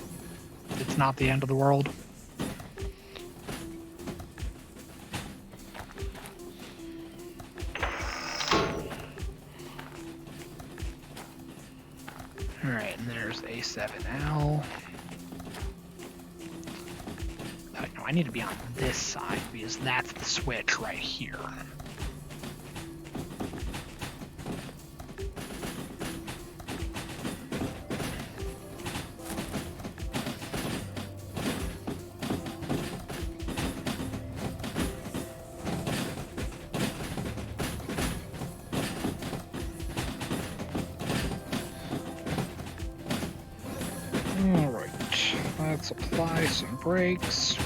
it's not the end of the world. Alright, and there's A7L. Oh, no, I need to be on this side because that's the switch right here. Alright, let's apply some brakes.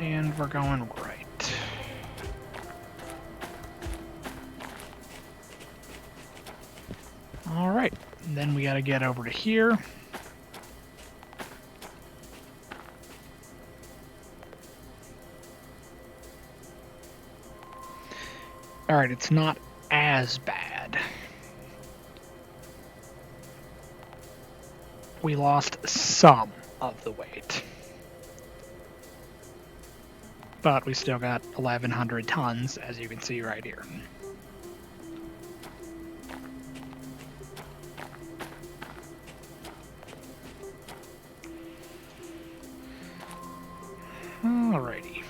And we're going right. Alright, then we gotta get over to here. Alright, it's not as bad. We lost some of the weight. But we still got 1,100 tons, as you can see right here. Alrighty.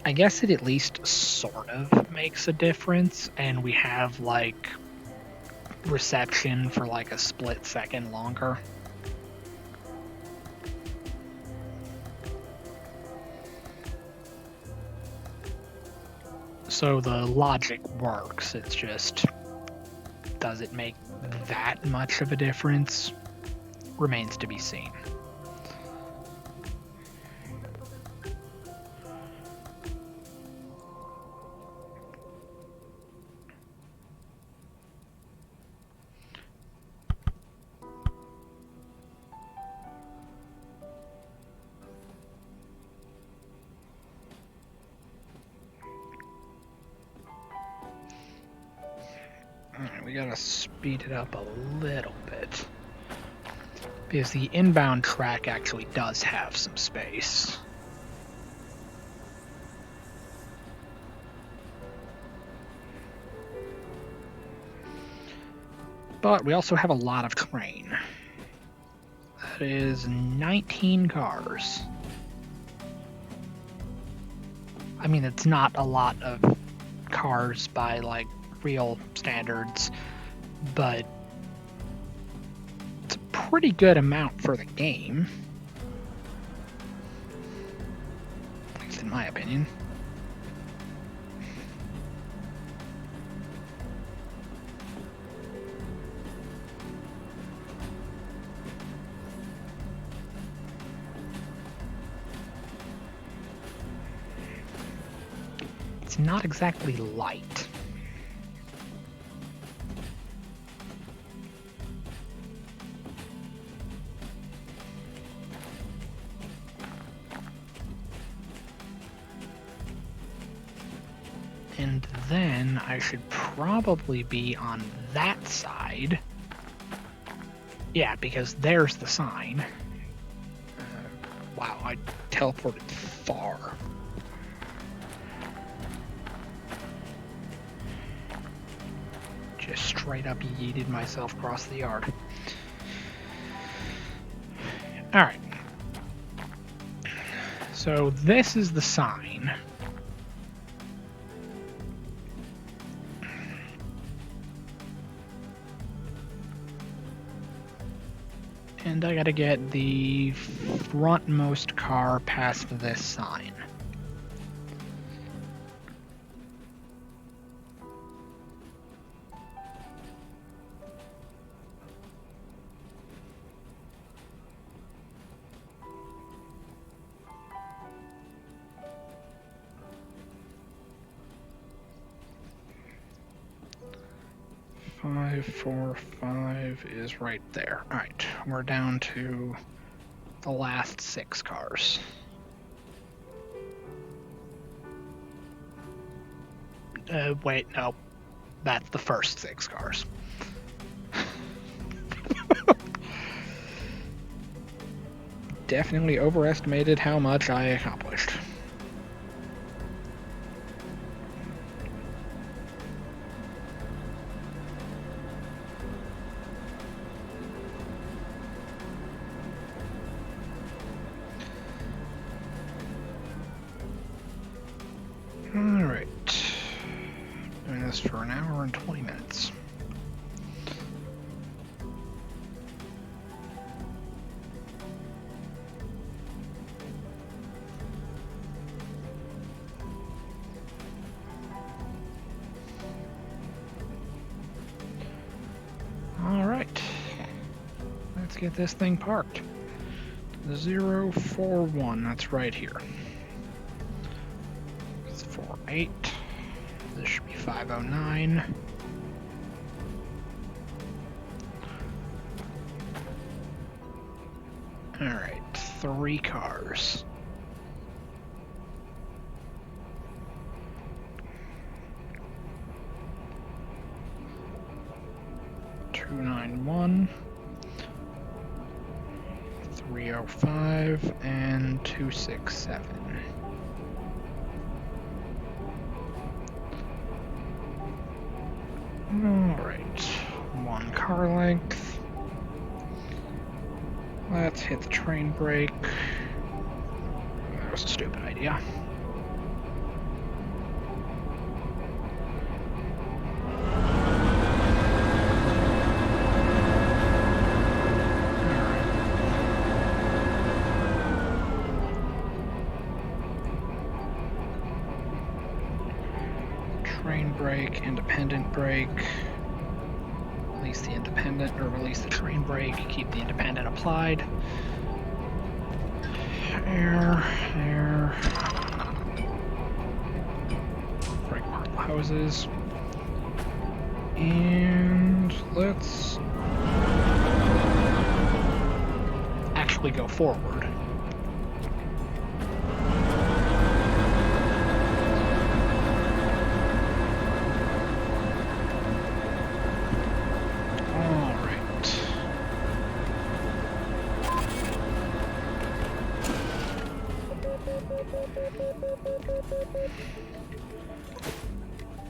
I guess it at least sort of makes a difference, and we have, like, reception for, like, a split second longer. So the logic works, it's just, does it make that much of a difference? Remains to be seen. Alright, we gotta speed it up a little bit. Because the inbound track actually does have some space. But we also have a lot of terrain. That is 19 cars. I mean, it's not a lot of cars by, like, real standards, but it's a pretty good amount for the game. At least in my opinion. It's not exactly light. And then I should probably be on that side. Yeah, because there's the sign. Wow, I teleported far. Just straight up yeeted myself across the yard. Alright. So this is the sign. And I gotta get the frontmost car past this sign. Five, 4, 5 is right there. Alright, we're down to the last 6 cars. Wait, no. That's the first 6 cars. Definitely overestimated how much I accomplished. Alright. Doing this for an hour and 20 minutes. Alright. Let's get this thing parked. 041, that's right here. It's 48. This should be 509. Alright, 3 cars. $291, 305, and 267. Alright, 1 car length. Let's hit the train brake. That was a stupid idea. Train brake, independent brake. Release the independent, or release the train brake, keep the independent applied. Air. Brake part the hoses. And let's actually go forward.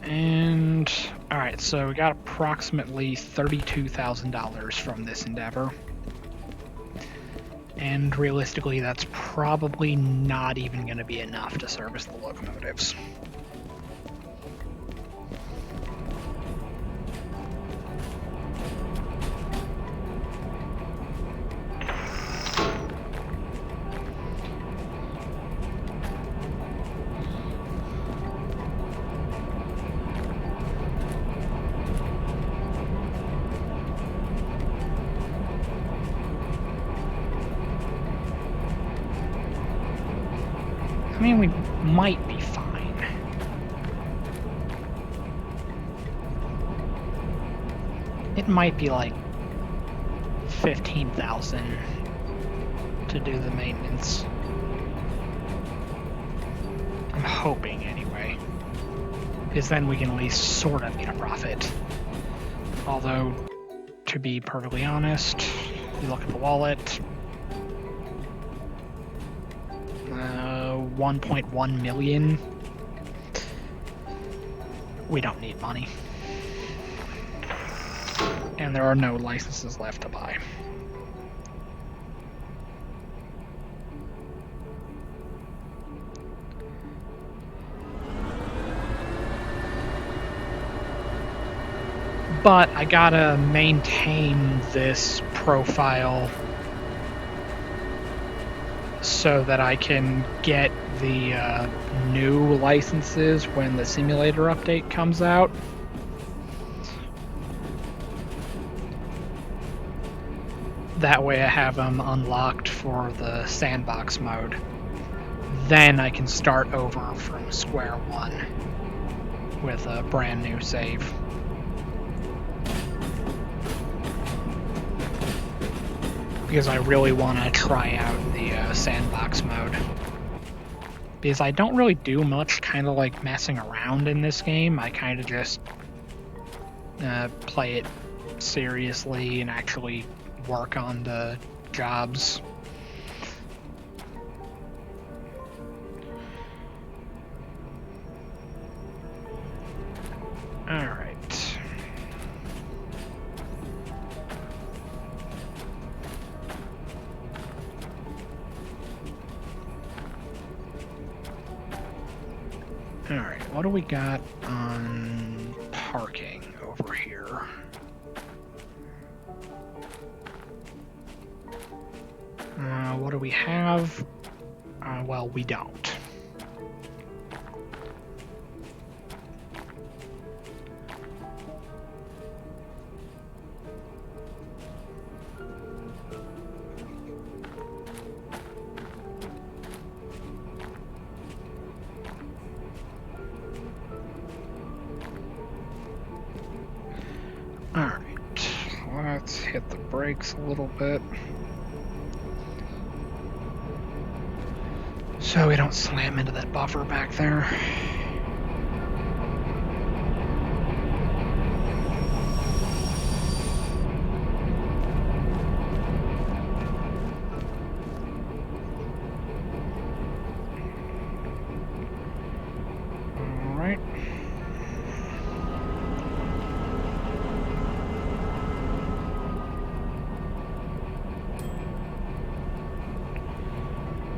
And alright, so we got approximately $32,000 from this endeavor. And realistically, that's probably not even going to be enough to service the locomotives. I mean, we might be fine. It might be like 15,000 to do the maintenance. I'm hoping, anyway. Because then we can at least sort of get a profit. Although, to be perfectly honest, you look at the wallet, 1.1 million. We don't need money. And there are no licenses left to buy. But I gotta maintain this profile so that I can get the new licenses when the simulator update comes out. That way I have them unlocked for the sandbox mode. Then I can start over from square one with a brand new save. Because I really want to try out the sandbox mode. Because I don't really do much kind of like messing around in this game. I kind of just play it seriously and actually work on the jobs. Alright. Alright, what do we got on parking over here? What do we have? Well, we don't. brakes a little bit, so we don't slam into that buffer back there.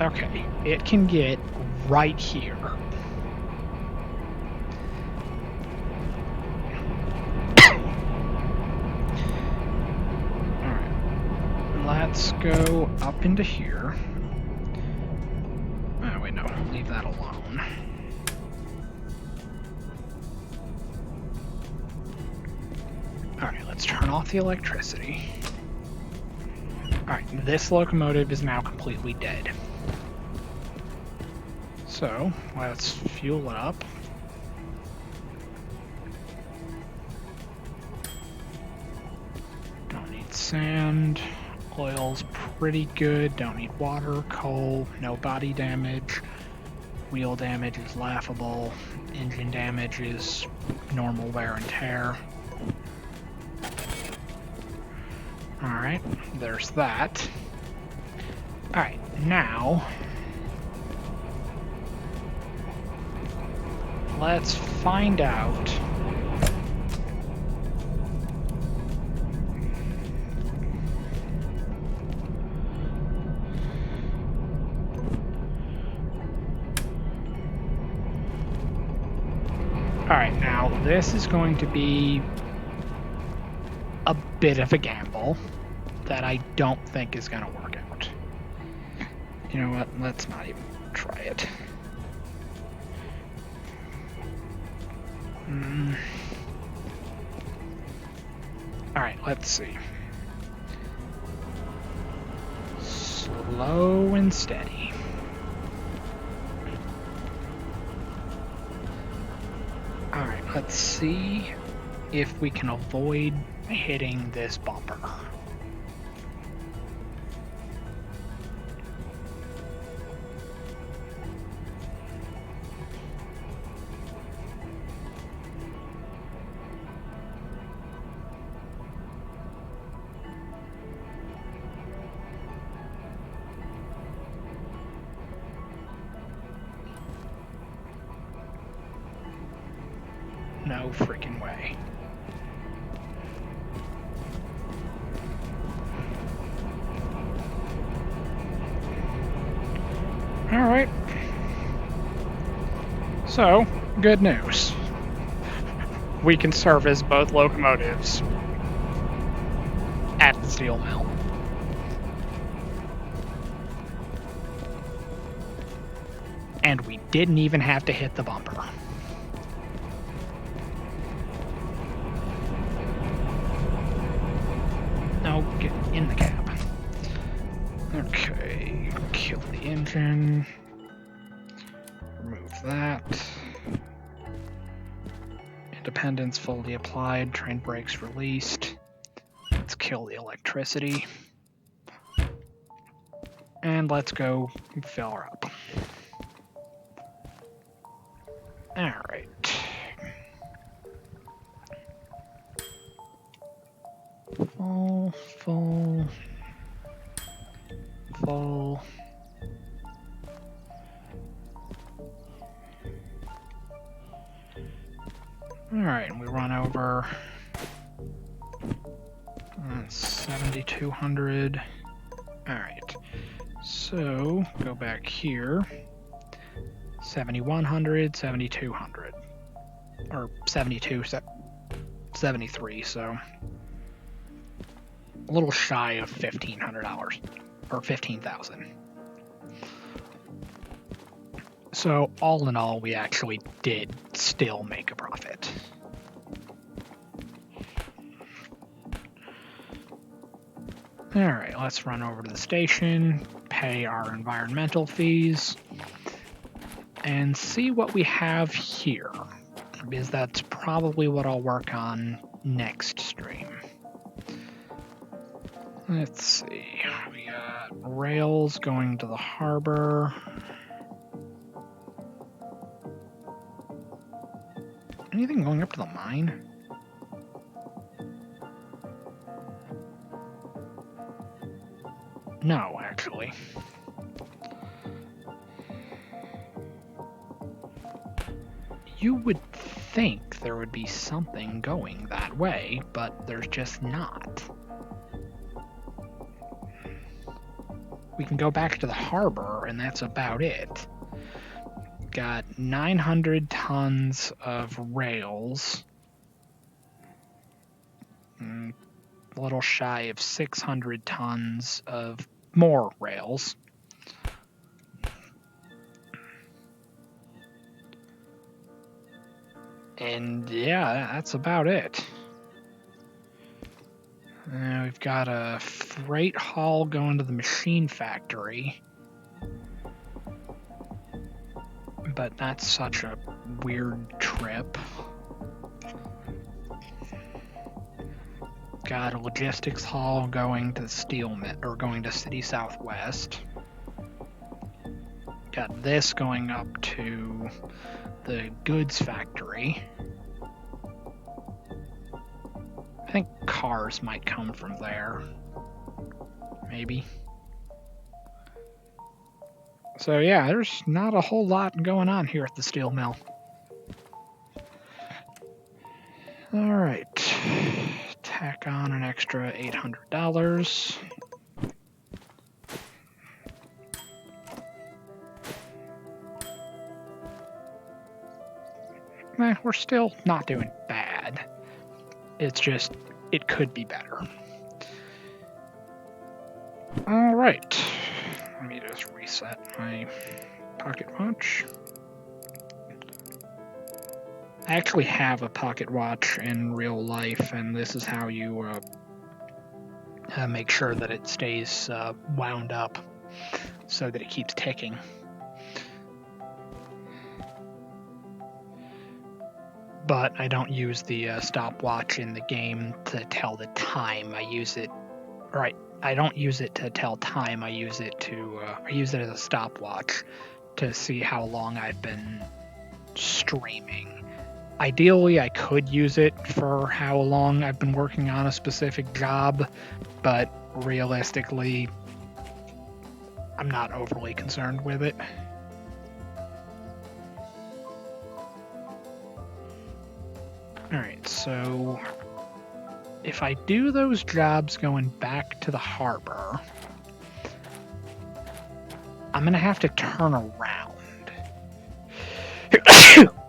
Okay, it can get right here. Alright, let's go up into here. Oh, wait, no, leave that alone. Alright, let's turn off the electricity. Alright, this locomotive is now completely dead. So, let's fuel it up. Don't need sand. Oil's pretty good. Don't need water, coal, no body damage. Wheel damage is laughable. Engine damage is normal wear and tear. Alright, there's that. Alright, now let's find out Alright, now this is going to be a bit of a gamble that I don't think is going to work out. You know what? Let's not even try it. Alright, let's see. Slow and steady. Alright, let's see if we can avoid hitting this bumper. No freaking way. Alright. So, good news. We can service both locomotives at the steel mill. And we didn't even have to hit the bumper. No, get in the cab. Okay, kill the engine. Remove that. Independence fully applied, train brakes released. Let's kill the electricity. And let's go fill her up. Alright. Full. Alright, and we run over 7,200. Alright, so go back here. 7,100, 7,200. Or 72, 73, so a little shy of $1,500 or 15,000. So all in all, we actually did still make a profit. All right, let's run over to the station, pay our environmental fees, and see what we have here, because that's probably what I'll work on next stream. Let's see. We got rails going to the harbor. Anything going up to the mine? No, actually. You would think there would be something going that way, but there's just not. We can go back to the harbor, and that's about it. Got 900 tons of rails. A little shy of 600 tons of more rails. And yeah, that's about it. We've got a freight haul going to the machine factory. But that's such a weird trip. Got a logistics haul going to the steel mill, or going to City Southwest. Got this going up to the goods factory. I think cars might come from there. Maybe. So yeah, there's not a whole lot going on here at the steel mill. Alright. Tack on an extra $800. We're still not doing bad. It's just, it could be better. Alright. Let me just reset my pocket watch. I actually have a pocket watch in real life, and this is how you make sure that it stays wound up so that it keeps ticking. But I don't use the stopwatch in the game to tell the time. I don't use it to tell time. I use it as a stopwatch to see how long I've been streaming. Ideally, I could use it for how long I've been working on a specific job, but realistically, I'm not overly concerned with it. Alright, so if I do those jobs going back to the harbor, I'm going to have to turn around.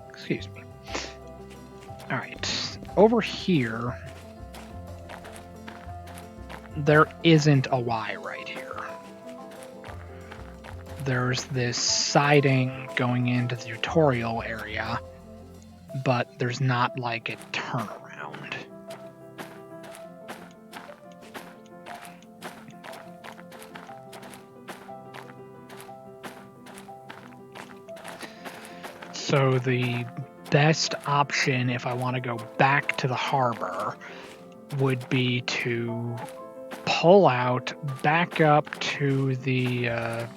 Excuse me. Alright, over here, there isn't a Y right here. There's this siding going into the tutorial area, but there's not like a turnaround. So the best option if I want to go back to the harbor would be to pull out, back up to the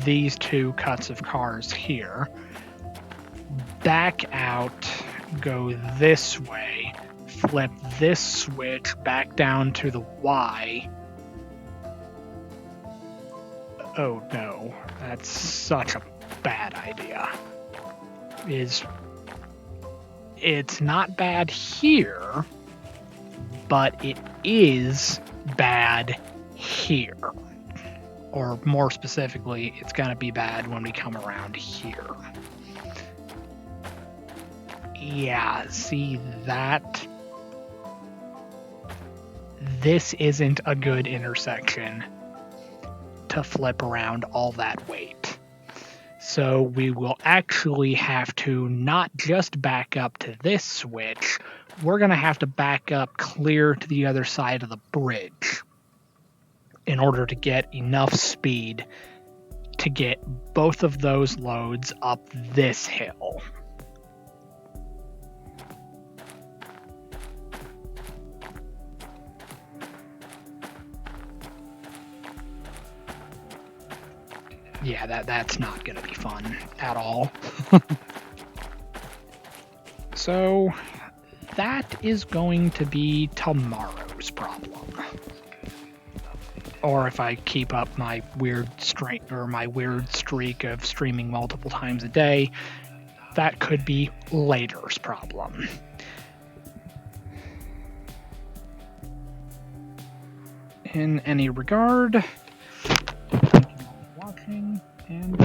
these two cuts of cars here, back out, go this way, flip this switch back down to the Y. Oh no, that's such a bad idea. It's not bad here, but it is bad here. Or more specifically, it's gonna be bad when we come around here. Yeah, see that? This isn't a good intersection to flip around all that weight. So we will actually have to not just back up to this switch, we're going to have to back up clear to the other side of the bridge in order to get enough speed to get both of those loads up this hill. Yeah, that's not going to be fun at all. So that is going to be tomorrow's problem. Or if I keep up my weird streak of streaming multiple times a day, that could be later's problem. In any regard, thank you all for watching, and